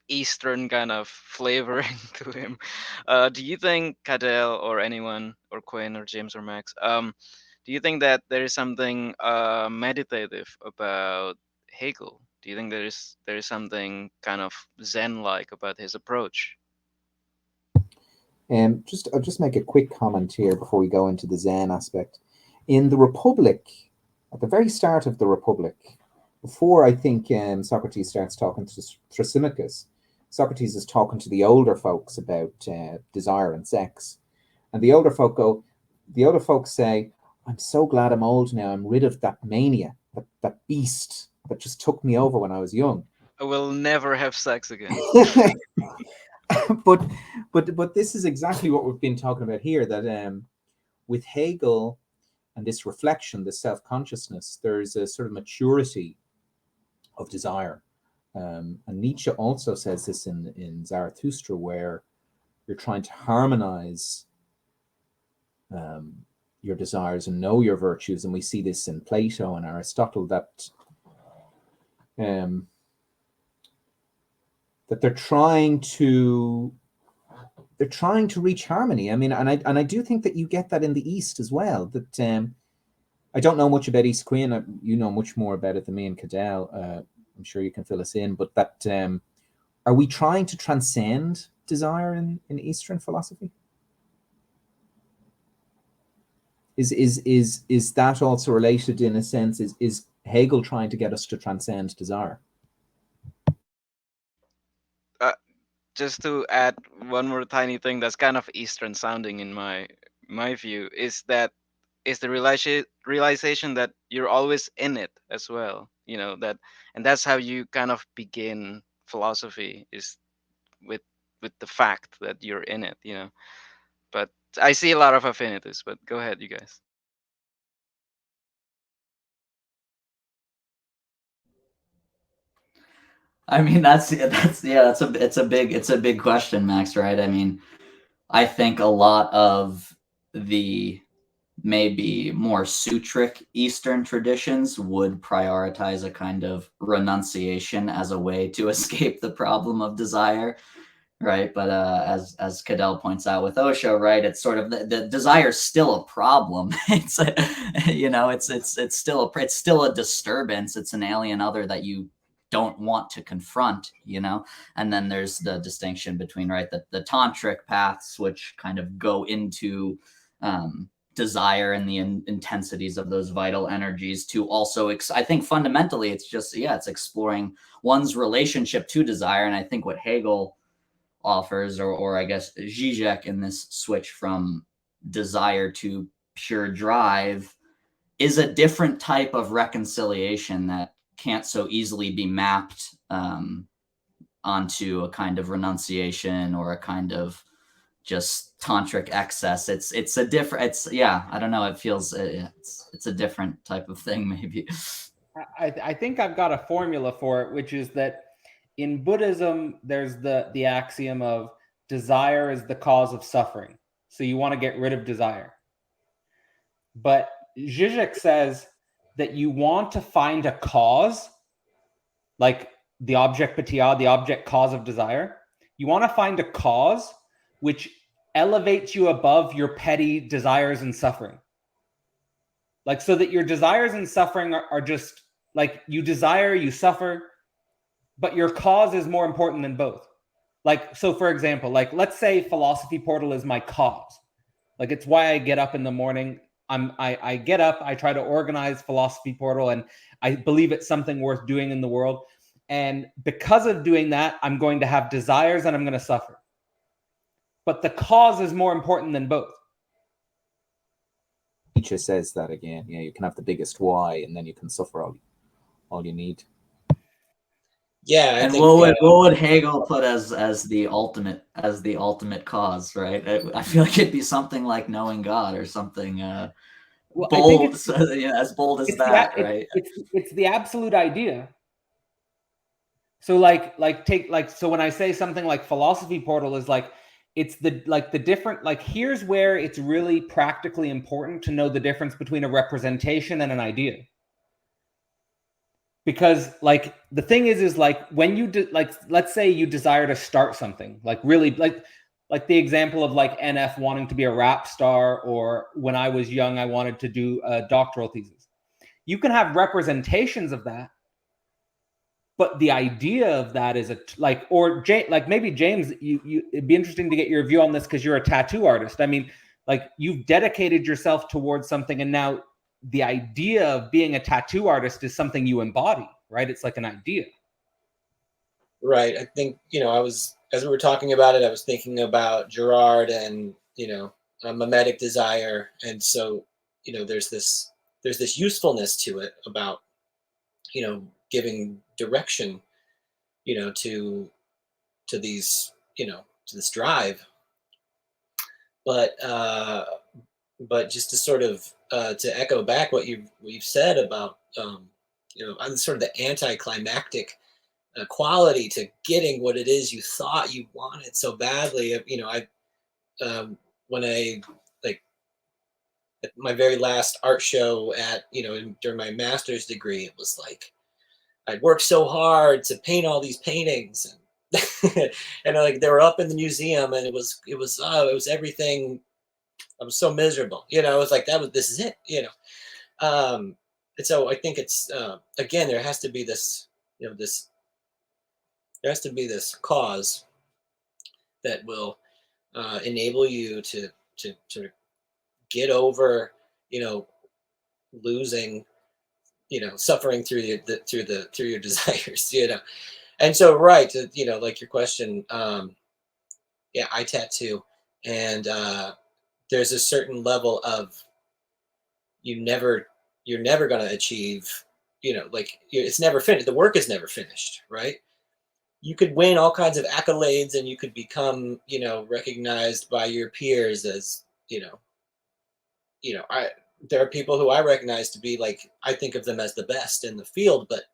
Eastern kind of flavoring to him. Do you think Cadell or anyone, or Quinn or James or Max, Do you think that there is something meditative about Hegel? Do you think there is something kind of Zen-like about his approach? I'll just make a quick comment here before we go into the Zen aspect. In the Republic, at the very start of the Republic, before I think Socrates starts talking to Thrasymachus, Socrates is talking to the older folks about desire and sex, and the older folks say, "I'm so glad I'm old now. I'm rid of that mania, that beast that just took me over when I was young." I will never have sex again. but this is exactly what we've been talking about here. That with Hegel and this reflection, this self-consciousness, there's a sort of maturity of desire. And Nietzsche also says this in Zarathustra, where you're trying to harmonize your desires and know your virtues. And we see this in Plato and Aristotle, that they're trying to reach harmony. I mean, and I do think that you get that in the East as well. That I don't know much about East Quinn. You know much more about it than me and Cadell. I'm sure you can fill us in. But that are we trying to transcend desire in Eastern philosophy? Is that also related in a sense? Is Hegel trying to get us to transcend desire? Just to add one more tiny thing that's kind of Eastern sounding in my view, is the realization that you're always in it as well. You know that, and that's how you kind of begin philosophy, is with the fact that you're in it. You know, but I see a lot of affinities. But go ahead, you guys. I mean, it's a big question, Max, right? I mean, I think a lot of the maybe more sutric Eastern traditions would prioritize a kind of renunciation as a way to escape the problem of desire, right? But as Cadell points out with Osho, right, it's sort of the desire is still a problem. It's it's still a disturbance. It's an alien other that you don't want to confront, and then there's the distinction between, right, the tantric paths, which kind of go into desire and the intensities of those vital energies, to also I think fundamentally it's just it's exploring one's relationship to desire. And I think what Hegel offers, or I guess Zizek, in this switch from desire to pure drive, is a different type of reconciliation that can't so easily be mapped onto a kind of renunciation or a kind of just tantric excess. It's a different, I don't know, it feels it's a different type of thing maybe. I think I've got a formula for it, which is that in Buddhism, there's the axiom of desire is the cause of suffering. So you want to get rid of desire. But Zizek says that you want to find a cause, like the object patia, the object cause of desire. You want to find a cause which elevates you above your petty desires and suffering. Like, so that your desires and suffering are just like, you desire, you suffer, but your cause is more important than both. Like, so for example, like, let's say Philosophy Portal is my cause. Like, it's why I get up in the morning. I get up, I try to organize Philosophy Portal, and I believe it's something worth doing in the world. And because of doing that, I'm going to have desires and I'm going to suffer. But the cause is more important than both. Nietzsche says that again. Yeah, you can have the biggest why, and then you can suffer all you need. Yeah, and what would Hegel put as the ultimate cause, right? I feel like it'd be something like knowing God, or something bold, as bold as that, right? It's the absolute idea. So so when I say something like Philosophy Portal is like, it's the different, like, here's where it's really practically important to know the difference between a representation and an idea. Because like the thing is like when you like, let's say you desire to start something, like really, like like the example of like NF wanting to be a rap star, or when I was young, I wanted to do a doctoral thesis. You can have representations of that, but the idea of that is like maybe James, it'd be interesting to get your view on this because you're a tattoo artist. I mean, like you've dedicated yourself towards something, and now the idea of being a tattoo artist is something you embody, right? It's like an idea. Right. I think, as we were talking about it, I was thinking about Girard and, a mimetic desire. And so, there's this usefulness to it about, giving direction, to these, to this drive. But just to sort of, to echo back what you've said about, sort of the anticlimactic quality to getting what it is you thought you wanted so badly. When I like at my very last art show during my master's degree, it was like I'd worked so hard to paint all these paintings, and and like they were up in the museum, and it was everything. I was so miserable, it was like this is it, and so I think it's again, there has to be this, there has to be this cause that will enable you to sort of get over, losing, suffering through your desires, And so, right, like your question, yeah, I tattoo, and there's a certain level of you're never going to achieve, like it's never finished. The work is never finished, right? You could win all kinds of accolades, and you could become, recognized by your peers as, there are people who I recognize to be like, I think of them as the best in the field, but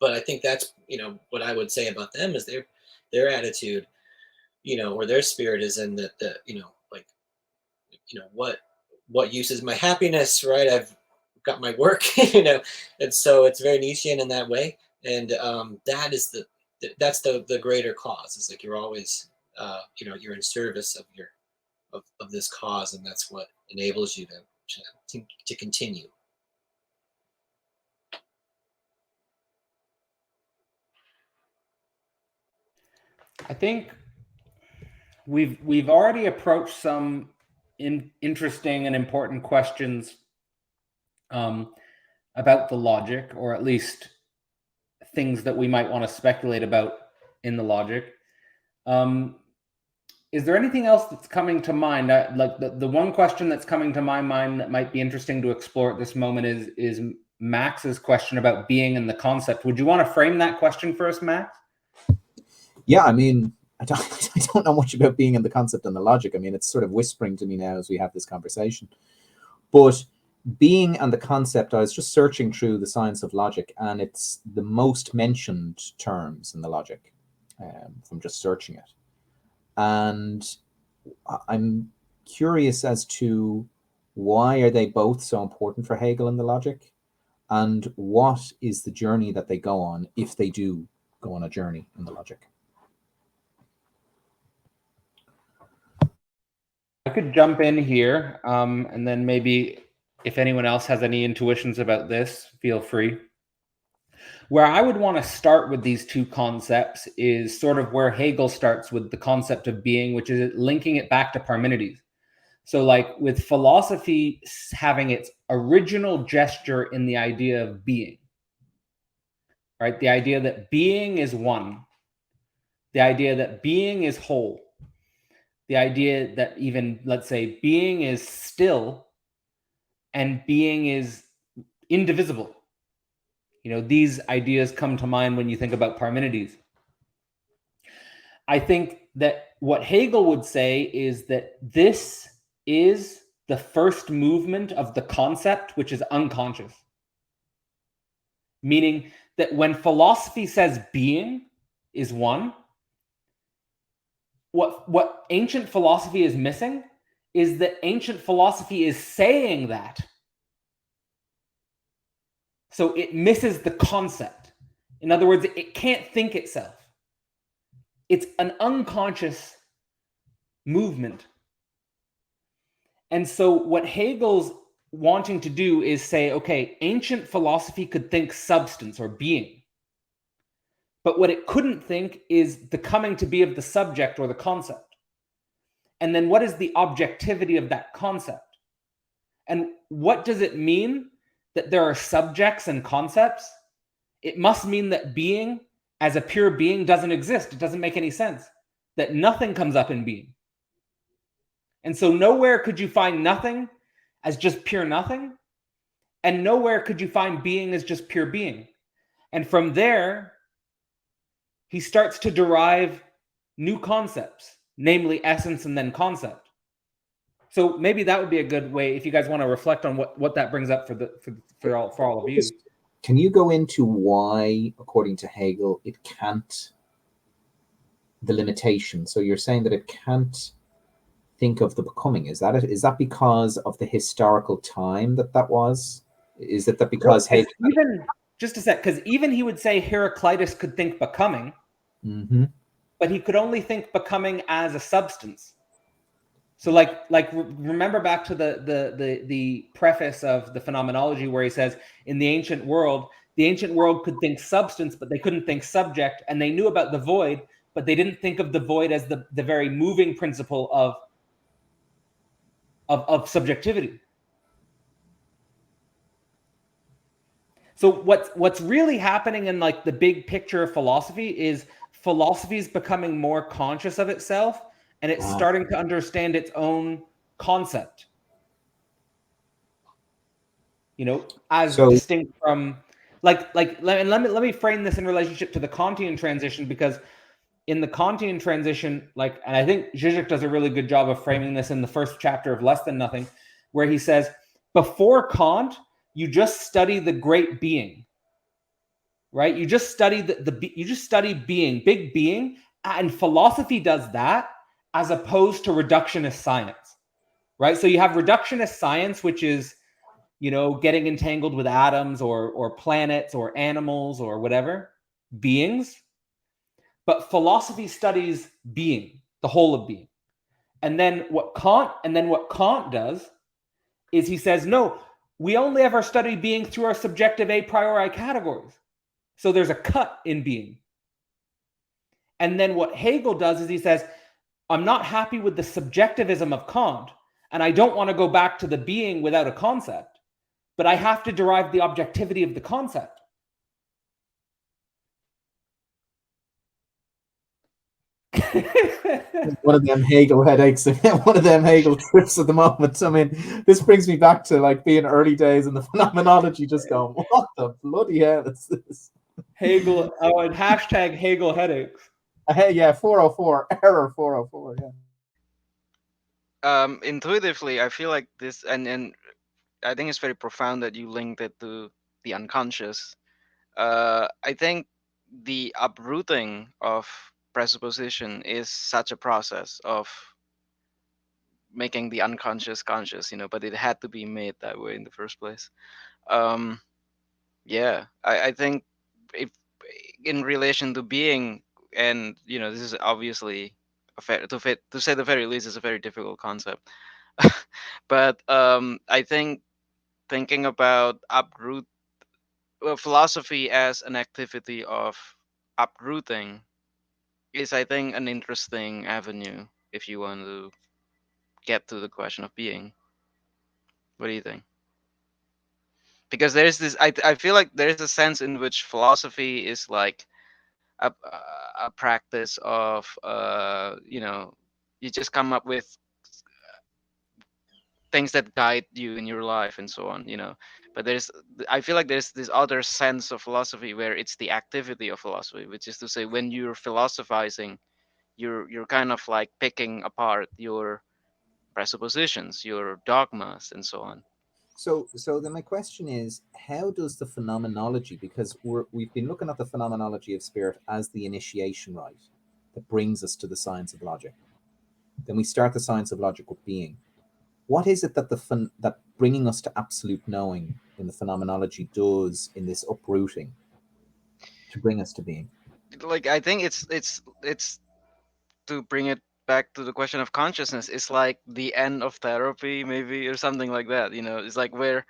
I think that's, what I would say about them is their attitude, or their spirit is in that, like, what use is my happiness, right? I've got my work, and so it's very Nietzschean in that way. And that's the greater cause. It's like you're always, you're in service of of this cause, and that's what enables you to continue. I think we've already approached some interesting and important questions about the logic, or at least things that we might want to speculate about in the logic. Is there anything else that's coming to mind? Like the one question that's coming to my mind that might be interesting to explore at this moment is Max's question about being and the concept. Would you want to frame that question for us, Max? Yeah, I mean, I don't know much about being in the concept and the logic. I mean, it's sort of whispering to me now as we have this conversation. But being and the concept, I was just searching through the science of logic, and it's the most mentioned terms in the logic from just searching it. And I'm curious as to why are they both so important for Hegel in the logic, and what is the journey that they go on if they do go on a journey in the logic. I could jump in here, and then maybe if anyone else has any intuitions about this, feel free. Where I would want to start with these two concepts is sort of where Hegel starts with the concept of being, which is linking it back to Parmenides. So like with philosophy having its original gesture in the idea of being, right? The idea that being is one, the idea that being is whole, the idea that even, let's say, being is still and being is indivisible. These ideas come to mind when you think about Parmenides. I think that what Hegel would say is that this is the first movement of the concept, which is unconscious. Meaning that when philosophy says being is one, what ancient philosophy is missing is that ancient philosophy is saying that. So it misses the concept. In other words, it can't think itself. It's an unconscious movement. And so what Hegel's wanting to do is say, okay, ancient philosophy could think substance or being. But what it couldn't think is the coming to be of the subject or the concept. And then what is the objectivity of that concept? And what does it mean that there are subjects and concepts? It must mean that being as a pure being doesn't exist. It doesn't make any sense. That nothing comes up in being. And so nowhere could you find nothing as just pure nothing. And nowhere could you find being as just pure being. And from there, he starts to derive new concepts, namely essence and then concept. So maybe that would be a good way if you guys want to reflect on what that brings up for all of you. Can you go into why, according to Hegel, it can't, the limitation? So you're saying that it can't think of the becoming. Is that it? Is that because of the historical time that was? Is it that because Hegel, even just a sec, because even he would say Heraclitus could think becoming, but he could only think becoming as a substance. So like remember back to the preface of the Phenomenology where he says in the ancient world could think substance, but they couldn't think subject, and they knew about the void, but they didn't think of the void as the very moving principle of subjectivity. So what's really happening in like the big picture of philosophy is philosophy is becoming more conscious of itself, and it's starting to understand its own concept. You know, as distinct from let me frame this in relationship to the Kantian transition, because in the Kantian transition, and I think Zizek does a really good job of framing this in the first chapter of Less Than Nothing, where he says, before Kant, you just study the great being, right? You just study you just study being, big being, and philosophy does that as opposed to reductionist science, right? So you have reductionist science, which is, you know, getting entangled with atoms or planets or animals or whatever, beings. But philosophy studies being, the whole of being. And then what Kant does is he says, no, we only ever study being through our subjective a priori categories. So there's a cut in being. And then what Hegel does is he says, I'm not happy with the subjectivism of Kant, and I don't want to go back to the being without a concept, but I have to derive the objectivity of the concept. One of them Hegel headaches, one of them Hegel trips at the moment. I mean, this brings me back to like being early days in the phenomenology, just going, what the bloody hell is this? Hegel, and hashtag Hegel headaches. Yeah, 404, error 404, yeah. Intuitively, I feel like this, and I think it's very profound that you linked it to the unconscious. I think the uprooting of presupposition is such a process of making the unconscious conscious, you know, but it had to be made that way in the first place. Yeah, I think if in relation to being, and you know, this is obviously to say the very least is a very difficult concept. But I think thinking about philosophy as an activity of uprooting is, I think, an interesting avenue if you want to get to the question of being. What do you think? Because there's this, I feel like there's a sense in which philosophy is like a practice of you know, you just come up with things that guide you in your life and so on, you know. But I feel like there's this other sense of philosophy where it's the activity of philosophy, which is to say, when you're philosophizing, you're kind of like picking apart your presuppositions, your dogmas, and so on. So then my question is, how does the phenomenology, because we've been looking at the phenomenology of spirit as the initiation rite that brings us to the science of logic. Then we start the science of logical being. What is it that that bringing us to absolute knowing in the phenomenology does in this uprooting to bring us to being? Like, I think it's to bring it back to the question of consciousness, is like the end of therapy, maybe, or something like that. It's like where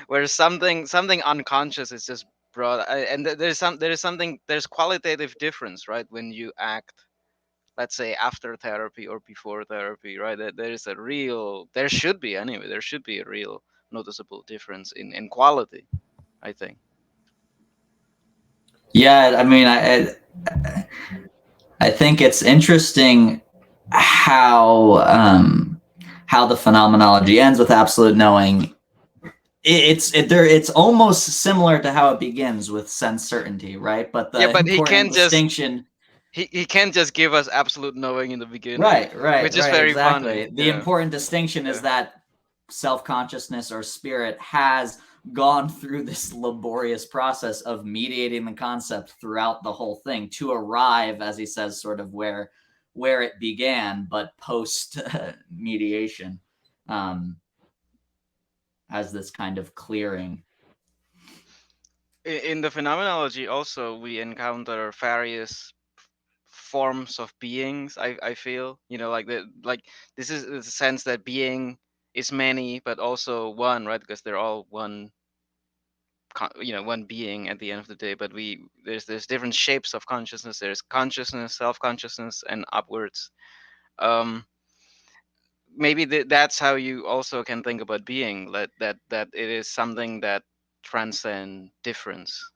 where something unconscious is just brought, and there's qualitative difference, right, when you act, let's say, after therapy or before therapy, right? There should be, anyway, there should be a real noticeable difference in quality, I think. Yeah, I mean, I think it's interesting how the phenomenology ends with absolute knowing. It's almost similar to how it begins with sense certainty, right? But the But important distinction. he can't just give us absolute knowing in the beginning, Right, which is very exactly. funny. The important distinction is that self-consciousness or spirit has gone through this laborious process of mediating the concept throughout the whole thing to arrive, as he says, sort of where it began, but post mediation, as this kind of clearing. In the phenomenology also, we encounter various forms of beings. I feel, like this is the sense that being is many but also one, right? Because they're all one, one being at the end of the day. But there's different shapes of consciousness. There's consciousness, self-consciousness, and upwards. Maybe that's how you also can think about being, that it is something that transcends difference.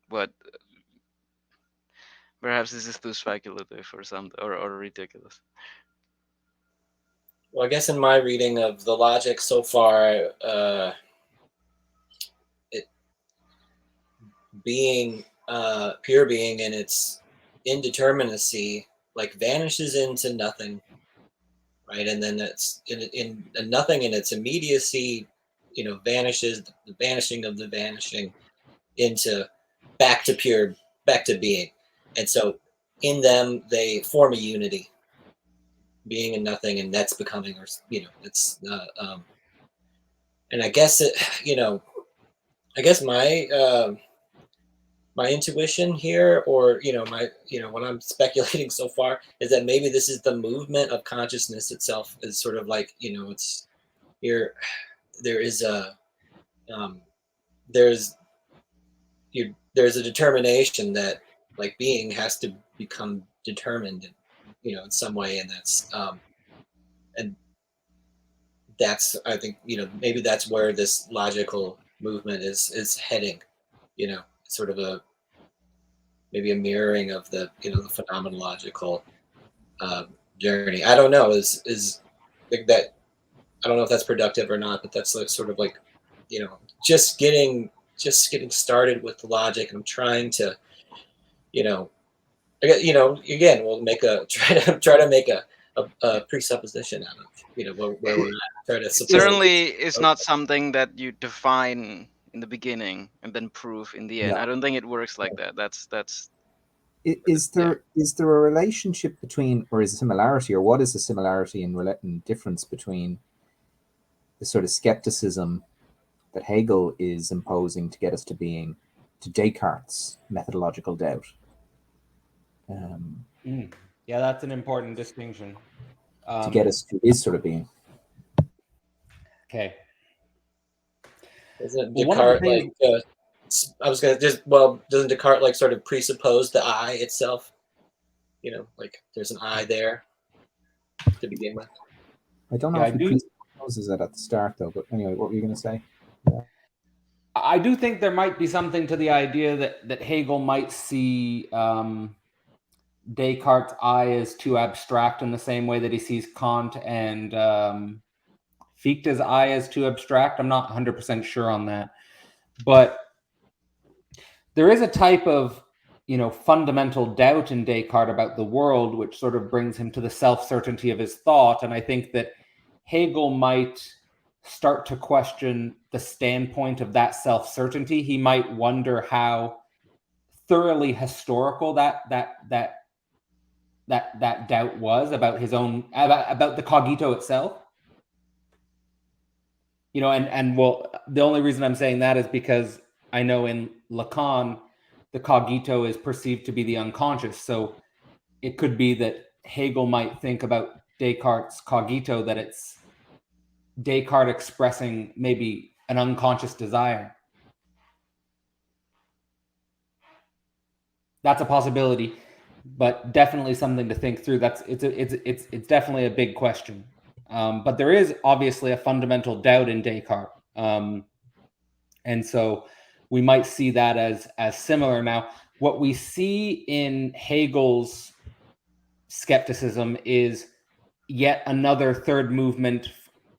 But perhaps this is too speculative or something, or ridiculous. Well, I guess in my reading of the logic so far, pure being in its indeterminacy, like vanishes into nothing, right? And then that's in nothing in its immediacy, vanishes, the vanishing of the vanishing into back to being. And so in them, they form a unity, being and nothing, and that's becoming, or, it's, and I guess I guess my intuition here, or my what I'm speculating so far, is that maybe this is the movement of consciousness itself, is sort of like, it's here. There is a there's there's a determination that, like, being has to become determined, in some way, and that's, I think, maybe that's where this logical movement is heading, sort of maybe a mirroring of the the phenomenological journey. I don't know, is like that. I don't know if that's productive or not, but that's like sort of like, just getting started with the logic. I'm trying to, again, we'll make a try to make a presupposition out of where we're at. Try to support. Certainly is not something that you define in the beginning and then prove in the end. Yeah. I don't think it works like that. That's Is there a relationship between, or is a similarity, or what is the similarity and difference between the sort of skepticism that Hegel is imposing to get us to being, to Descartes' methodological doubt? Yeah, that's an important distinction. To get us to his sort of being. Okay. Isn't Descartes like? I was gonna doesn't Descartes like sort of presuppose the I itself? Like there's an I there to begin with. I don't know if he presupposes that at the start, though. But anyway, what were you going to say? Yeah. I do think there might be something to the idea that Hegel might see Descartes' I as too abstract in the same way that he sees Kant and Fichte's I as too abstract. I'm not 100% sure on that. But there is a type of, fundamental doubt in Descartes about the world, which sort of brings him to the self-certainty of his thought. And I think that Hegel might start to question the standpoint of that self-certainty. He might wonder how thoroughly historical that doubt was about his own, about the cogito itself. And well, the only reason I'm saying that is because I know in Lacan, the cogito is perceived to be the unconscious. So it could be that Hegel might think about Descartes' cogito, that it's Descartes expressing maybe an unconscious desire. That's a possibility, but definitely something to think through. It's definitely a big question. But there is obviously a fundamental doubt in Descartes, and so we might see that as similar. Now, what we see in Hegel's skepticism is yet another third movement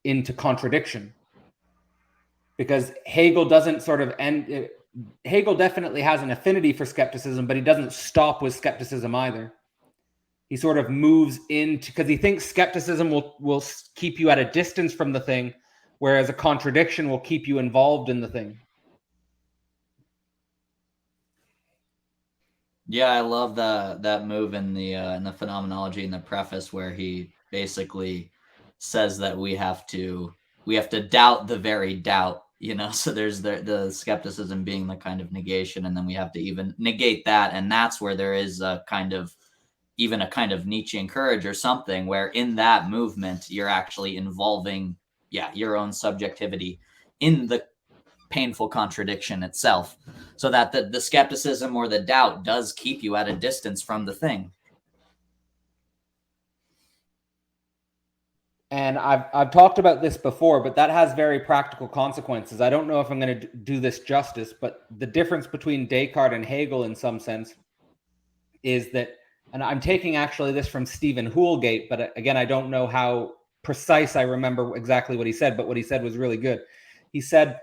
into contradiction, because Hegel doesn't sort of end. Hegel definitely has an affinity for skepticism, but he doesn't stop with skepticism either. He sort of moves into, because he thinks skepticism will keep you at a distance from the thing, whereas a contradiction will keep you involved in the thing. Yeah, I love that move in the phenomenology in the preface, where he basically says that we have to doubt the very doubt, you know. So there's the skepticism being the kind of negation, and then we have to even negate that, and that's where there is a kind of Nietzschean courage or something, where in that movement you're actually involving your own subjectivity in the painful contradiction itself, so that the skepticism or the doubt does keep you at a distance from the thing. And I've talked about this before, but that has very practical consequences. I don't know if I'm going to do this justice, but the difference between Descartes and Hegel in some sense is that, and I'm taking actually this from Stephen Houlgate, but again, I don't know how precise I remember exactly what he said, but what he said was really good. He said,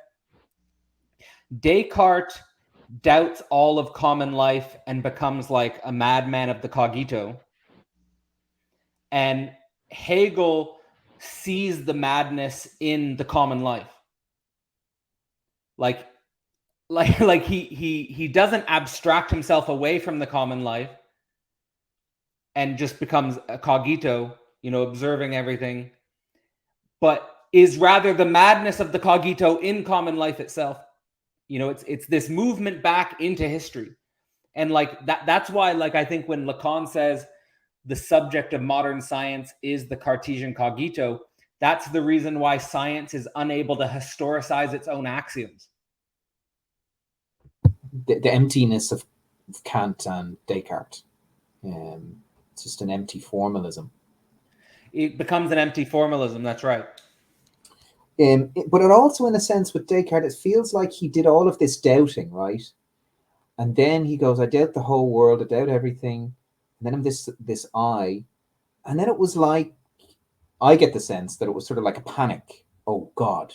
Descartes doubts all of common life and becomes like a madman of the cogito. And Hegel sees the madness in the common life. Like he doesn't abstract himself away from the common life and just becomes a cogito, observing everything, but is rather the madness of the cogito in common life itself. It's this movement back into history. And that's why, I think when Lacan says the subject of modern science is the Cartesian cogito, that's the reason why science is unable to historicize its own axioms. The emptiness of Kant and Descartes. It's just an empty formalism. It becomes an empty formalism, that's right. But it also, in a sense, with Descartes, it feels like he did all of this doubting, right? And then he goes, I doubt the whole world, I doubt everything. And then I'm this I. And then it was like, I get the sense that it was sort of like a panic. Oh, God,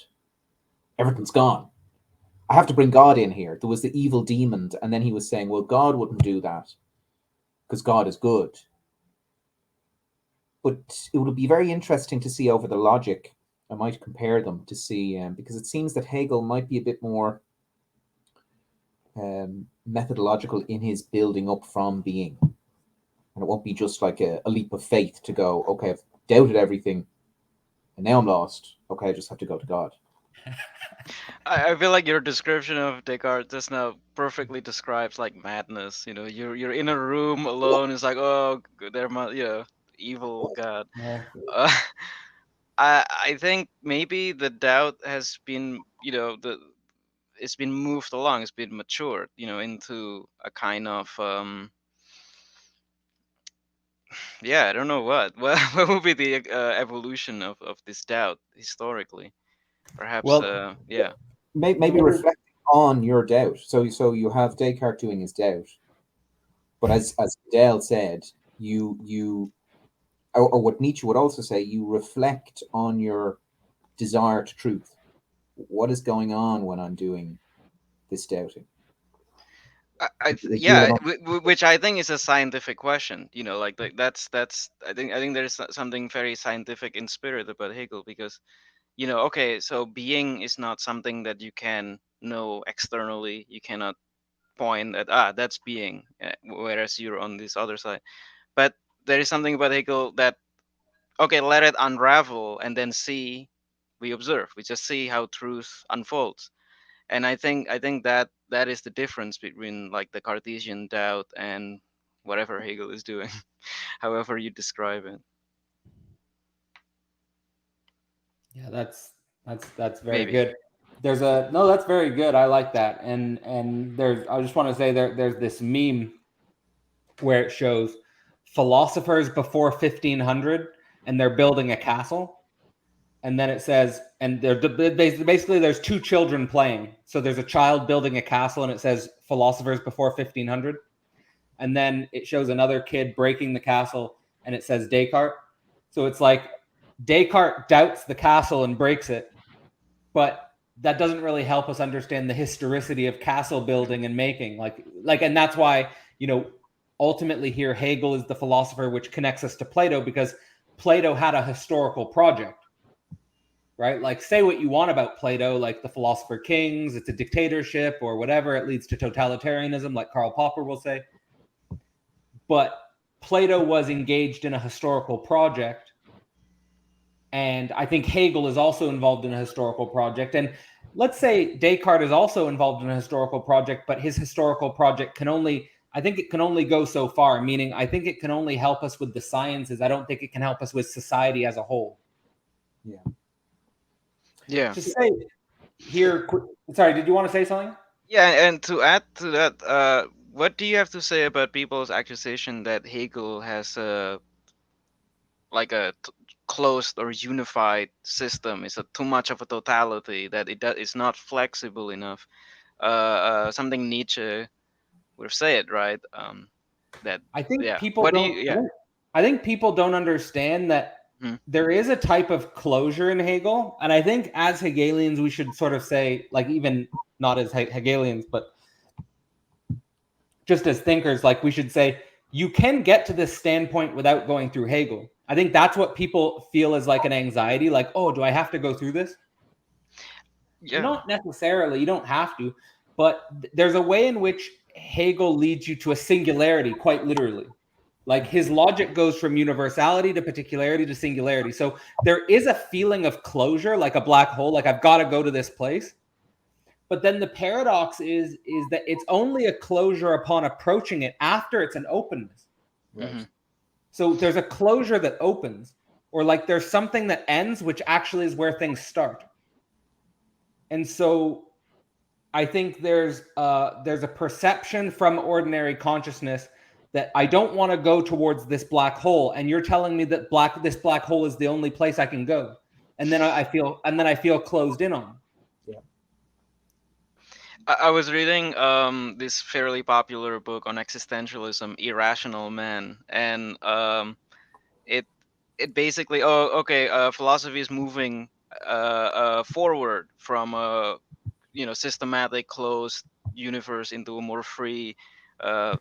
everything's gone. I have to bring God in here. There was the evil demon. And then he was saying, well, God wouldn't do that because God is good. But it would be very interesting to see over the logic. I might compare them to see, because it seems that Hegel might be a bit more methodological in his building up from being. And it won't be just like a leap of faith to go, okay, I've doubted everything and now I'm lost. Okay, I just have to go to God. I feel like your description of Descartes just now perfectly describes like madness. You're in a room alone. It's like, oh, there must, evil God. Uh, I think maybe the doubt has been, it's been moved along. It's been matured, into a kind of I don't know what would be the evolution of this doubt historically. Perhaps, Well, yeah. Maybe reflecting on your doubt. So you have Descartes doing his doubt, but as Dale said, you or what Nietzsche would also say, you reflect on your desire to truth. What is going on when I'm doing this doubting? Which I think is a scientific question. That's I think there's something very scientific in spirit about Hegel, because okay, so being is not something that you can know externally. You cannot point at that's being, whereas you're on this other side. But there is something about Hegel that, okay, let it unravel and then see. We observe. We just see how truth unfolds. And I think that is the difference between like the Cartesian doubt and whatever Hegel is doing, however you describe it. Yeah, that's very Maybe. good. There's a no, that's very good. I like that. And there's I just want to say there's this meme where it shows philosophers before 1500 and they're building a castle, and then it says, and they're basically there's two children playing. So there's a child building a castle and it says philosophers before 1500, and then it shows another kid breaking the castle and it says Descartes. So it's like Descartes doubts the castle and breaks it, but that doesn't really help us understand the historicity of castle building and making. And that's why, ultimately here Hegel is the philosopher which connects us to Plato, because Plato had a historical project, right? Like, say what you want about Plato, like the philosopher kings, it's a dictatorship or whatever, it leads to totalitarianism, like Karl Popper will say. But Plato was engaged in a historical project. And I think Hegel is also involved in a historical project. And let's say Descartes is also involved in a historical project, but his historical project can only go so far, meaning I think it can only help us with the sciences. I don't think it can help us with society as a whole. Yeah. Yeah. To say here, sorry, did you want to say something? Yeah, and to add to that, what do you have to say about people's accusation that Hegel has like a closed or unified system? Is a too much of a totality, that it's not flexible enough. Something Nietzsche would have said, right? That I think yeah. people What do don't. you? Yeah. I think people don't understand that Hmm. there is a type of closure in Hegel, and I think as Hegelians we should sort of say, like, even not as Hegelians, but just as thinkers, like, we should say you can get to this standpoint without going through Hegel. I think that's what people feel is like an anxiety, like, oh, do I have to go through this? Yeah. Not necessarily. You don't have to, but there's a way in which Hegel leads you to a singularity, quite literally. Like, his logic goes from universality to particularity to singularity. So there is a feeling of closure, like a black hole, like I've got to go to this place. But then the paradox is that it's only a closure upon approaching it. After, it's an openness. Right. Mm-hmm. So there's a closure that opens, or like there's something that ends, which actually is where things start. And so I think there's a perception from ordinary consciousness that I don't want to go towards this black hole, and you're telling me that this black hole is the only place I can go, and then I feel closed in on. I was reading this fairly popular book on existentialism, Irrational Man, and it it basically, philosophy is moving forward from a systematic closed universe into a more free,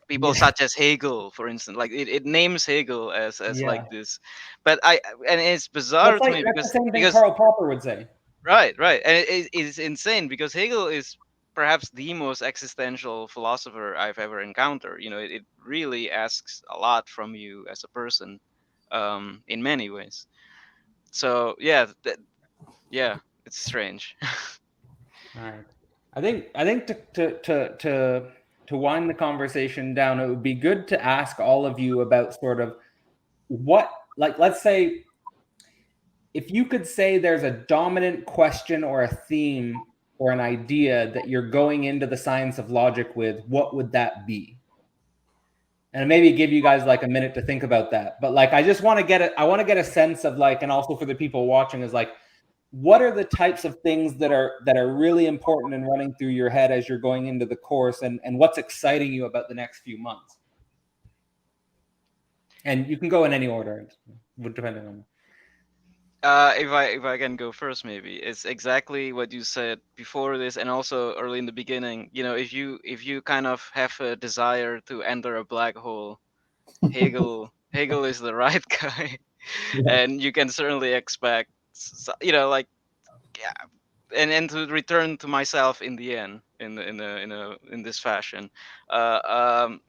people Yeah. such as Hegel, for instance, like it names Hegel as Yeah. like this. But and it's bizarre That's to like me that's the because same thing Karl Popper would say. right, and it's insane because Hegel is perhaps the most existential philosopher I've ever encountered. It really asks a lot from you as a person, in many ways. So yeah, yeah, it's strange. All right. I think to wind the conversation down, it would be good to ask all of you about sort of what, like, let's say if you could say there's a dominant question or a theme or an idea that you're going into the science of logic with, what would that be? And maybe give you guys like a minute to think about that. But like, I just want to get it. I want to get a sense of, like, and also for the people watching, is like, what are the types of things that are really important and running through your head as you're going into the course, and what's exciting you about the next few months? And you can go in any order, depending on. If I can go first, maybe it's exactly what you said before this, and also early in the beginning. If you kind of have a desire to enter a black hole, Hegel is the right guy, Yeah. and you can certainly expect, like, yeah, and to return to myself in the end, in this fashion. Uh, um,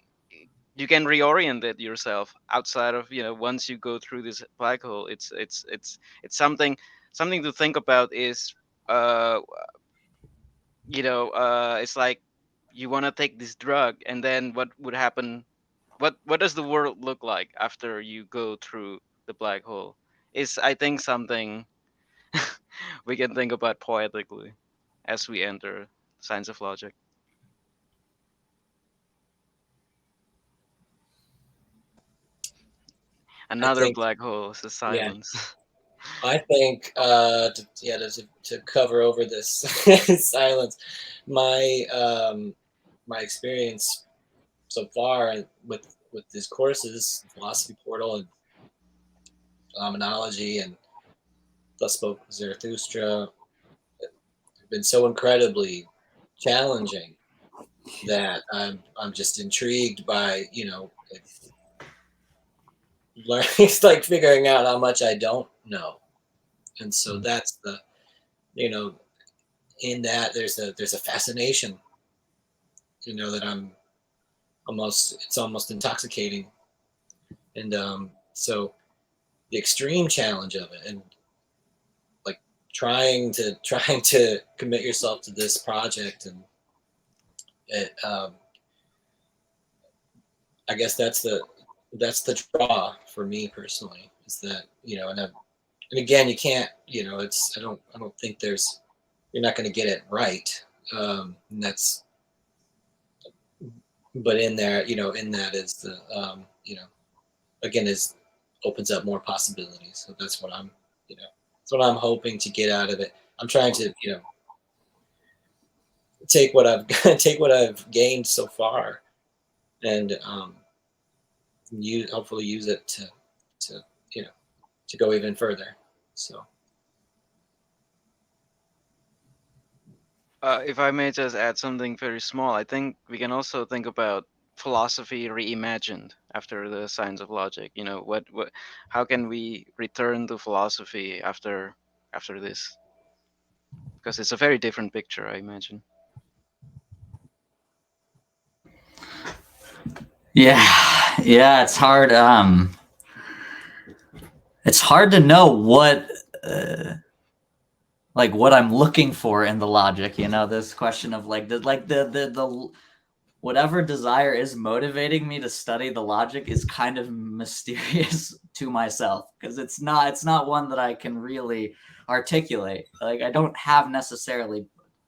you can reorient it yourself outside of, once you go through this black hole. It's something to think about. Is uh it's like you want to take this drug, and then what would happen what does the world look like after you go through the black hole is, I think, something we can think about poetically as we enter science of logic. Another think, black hole is the yeah, silence. I think to cover over this silence, my my experience so far with these courses, philosophy portal and phenomenology and thus spoke Zarathustra, have been so incredibly challenging that I'm just intrigued by, learning. It's like figuring out how much I don't know, and so that's the, you know in that there's a fascination, that I'm it's almost intoxicating, and so the extreme challenge of it, and like trying to commit yourself to this project, and it, I guess that's the draw for me personally, is that, and again, you can't, it's I don't think you're not going to get it right, and that's, but in there, in that is the, again, is opens up more possibilities. So that's what that's what I'm hoping to get out of it. I'm trying to, take what I've take what I've gained so far, and hopefully use it to you know to go even further. So If I may just add something very small, I think we can also think about philosophy reimagined after the science of logic. How can we return to philosophy after this? Because it's a very different picture, I imagine. Yeah, it's hard. It's hard to know what, like, what I'm looking for in the logic. This question of the whatever desire is motivating me to study the logic is kind of mysterious to myself, because it's not one that I can really articulate. Like, I don't have necessarily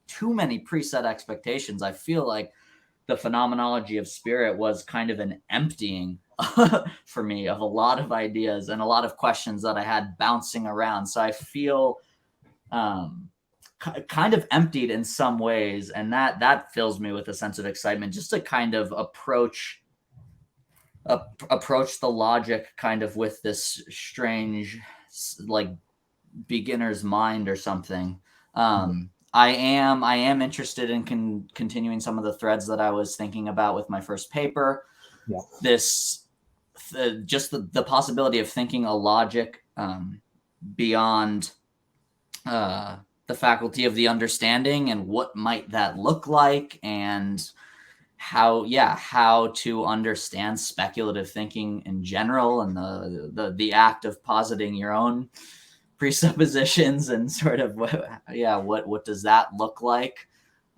too many preset expectations. I feel like the Phenomenology of Spirit was kind of an emptying for me of a lot of ideas and a lot of questions that I had bouncing around. So I feel kind of emptied in some ways, and that fills me with a sense of excitement, just to kind of approach the logic kind of with this strange, like, beginner's mind or something. I am interested in continuing some of the threads that I was thinking about with my first paper. Yeah. This just the possibility of thinking a logic beyond the faculty of the understanding, and what might that look like, and how to understand speculative thinking in general, and the act of positing your own presuppositions, and sort of what does that look like,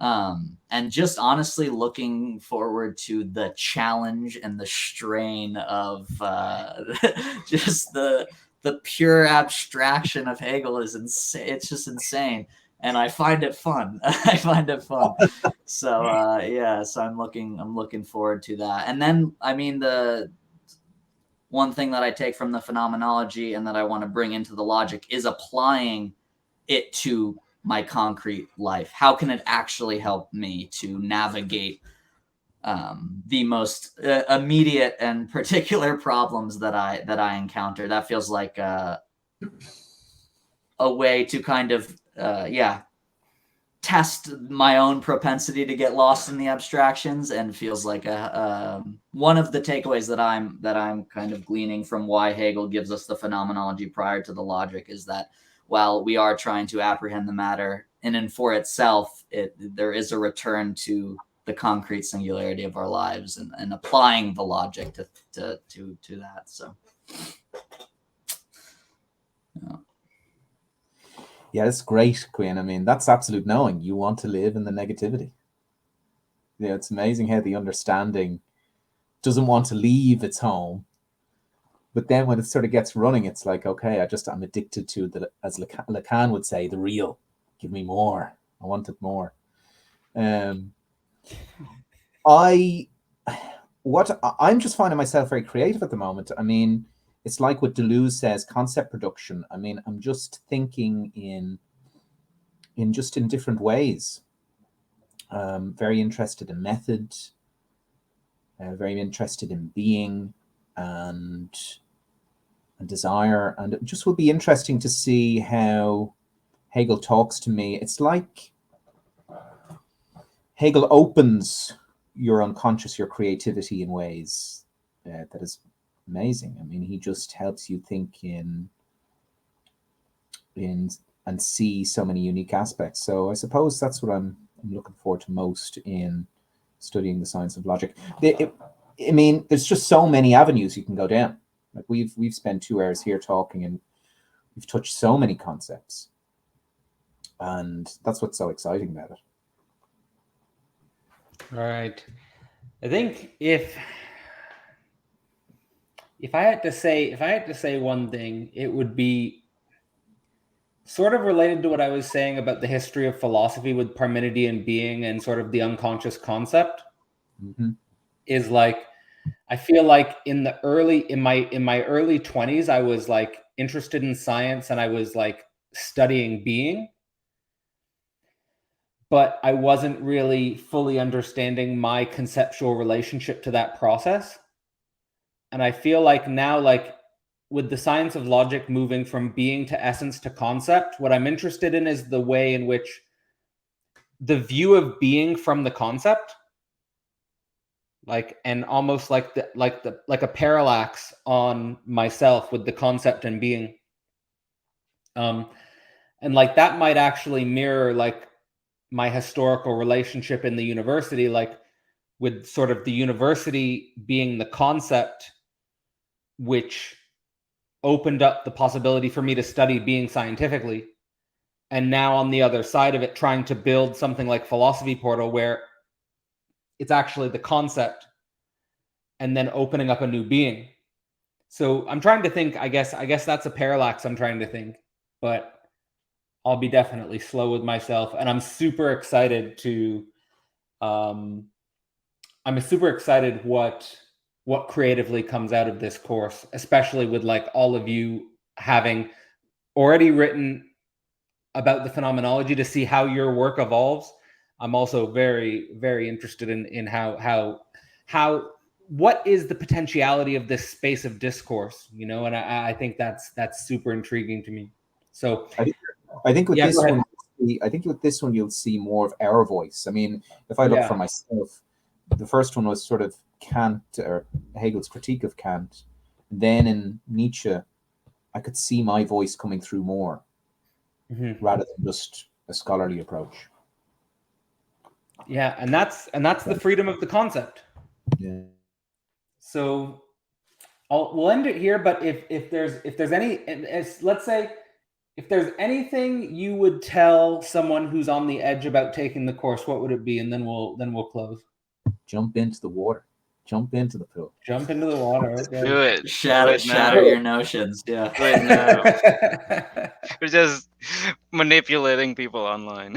and just honestly looking forward to the challenge and the strain of just the pure abstraction of Hegel is insane. It's just insane, and I find it fun. I find it fun. So so I'm looking forward to that. And then, I mean, the one thing that I take from the phenomenology and that I want to bring into the logic is applying it to my concrete life. How can it actually help me to navigate the most immediate and particular problems that I encounter? That feels like a way to kind of test my own propensity to get lost in the abstractions, and feels like one of the takeaways that I'm kind of gleaning from why Hegel gives us the phenomenology prior to the logic is that while we are trying to apprehend the matter in and for itself, there is a return to the concrete singularity of our lives, and applying the logic to that. So Yeah, it's great, Quinn. I mean, that's absolute knowing. You want to live in the negativity. Yeah, it's amazing how the understanding doesn't want to leave its home. But then when it sort of gets running, it's like, okay, I'm addicted to the, as Lacan would say, the real. Give me more. I want it more. I'm just finding myself very creative at the moment. I mean, it's like what Deleuze says, concept production. I mean, I'm just thinking in different ways. Very interested in method, very interested in being and desire, and it just will be interesting to see how Hegel talks to me. It's like Hegel opens your unconscious, your creativity in ways that is amazing. I mean, he just helps you think in and see so many unique aspects. So I suppose that's what I'm looking forward to most in studying the science of logic. I mean, there's just so many avenues you can go down. Like we've spent 2 hours here talking, and we've touched so many concepts, and that's what's so exciting about it. All right. I think if I had to say one thing, it would be sort of related to what I was saying about the history of philosophy with Parmenidean being and sort of the unconscious concept. Mm-hmm. Is like, I feel like in my early 20s, I was like interested in science and I was like studying being, but I wasn't really fully understanding my conceptual relationship to that process. And I feel like now, like with the science of logic moving from being to essence to concept, what I'm interested in is the way in which the view of being from the concept, like, and almost like a parallax on myself with the concept and being, and like that might actually mirror like my historical relationship in the university, like with sort of the university being the concept which opened up the possibility for me to study being scientifically, and now on the other side of it trying to build something like Philosophy Portal where it's actually the concept and then opening up a new being. So I'm trying to think, I guess that's a parallax I'm trying to think, but I'll be definitely slow with myself. And I'm super excited what creatively comes out of this course, especially with like all of you having already written about the phenomenology, to see how your work evolves. I'm also very, very interested in how what is the potentiality of this space of discourse, you know? And I think that's super intriguing to me. So I think with this go ahead. one, I think with this one you'll see more of our voice. I mean, if I look for myself, the first one was sort of Kant, or Hegel's critique of Kant. Then in Nietzsche, I could see my voice coming through more, rather than just a scholarly approach. Yeah, and that's the freedom of the concept. Yeah. So we'll end it here. But if there's any, let's say, if there's anything you would tell someone who's on the edge about taking the course, what would it be? And then we'll close. Jump into the water. Jump into the pool. Jump into the water. Okay. Do it. Shatter your notions. Yeah. Do it now. We're just manipulating people online.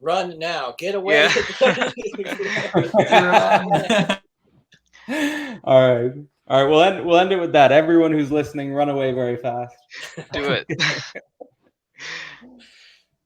Run now. Get away. Yeah. All right. We'll end it with that. Everyone who's listening, run away very fast. Do it.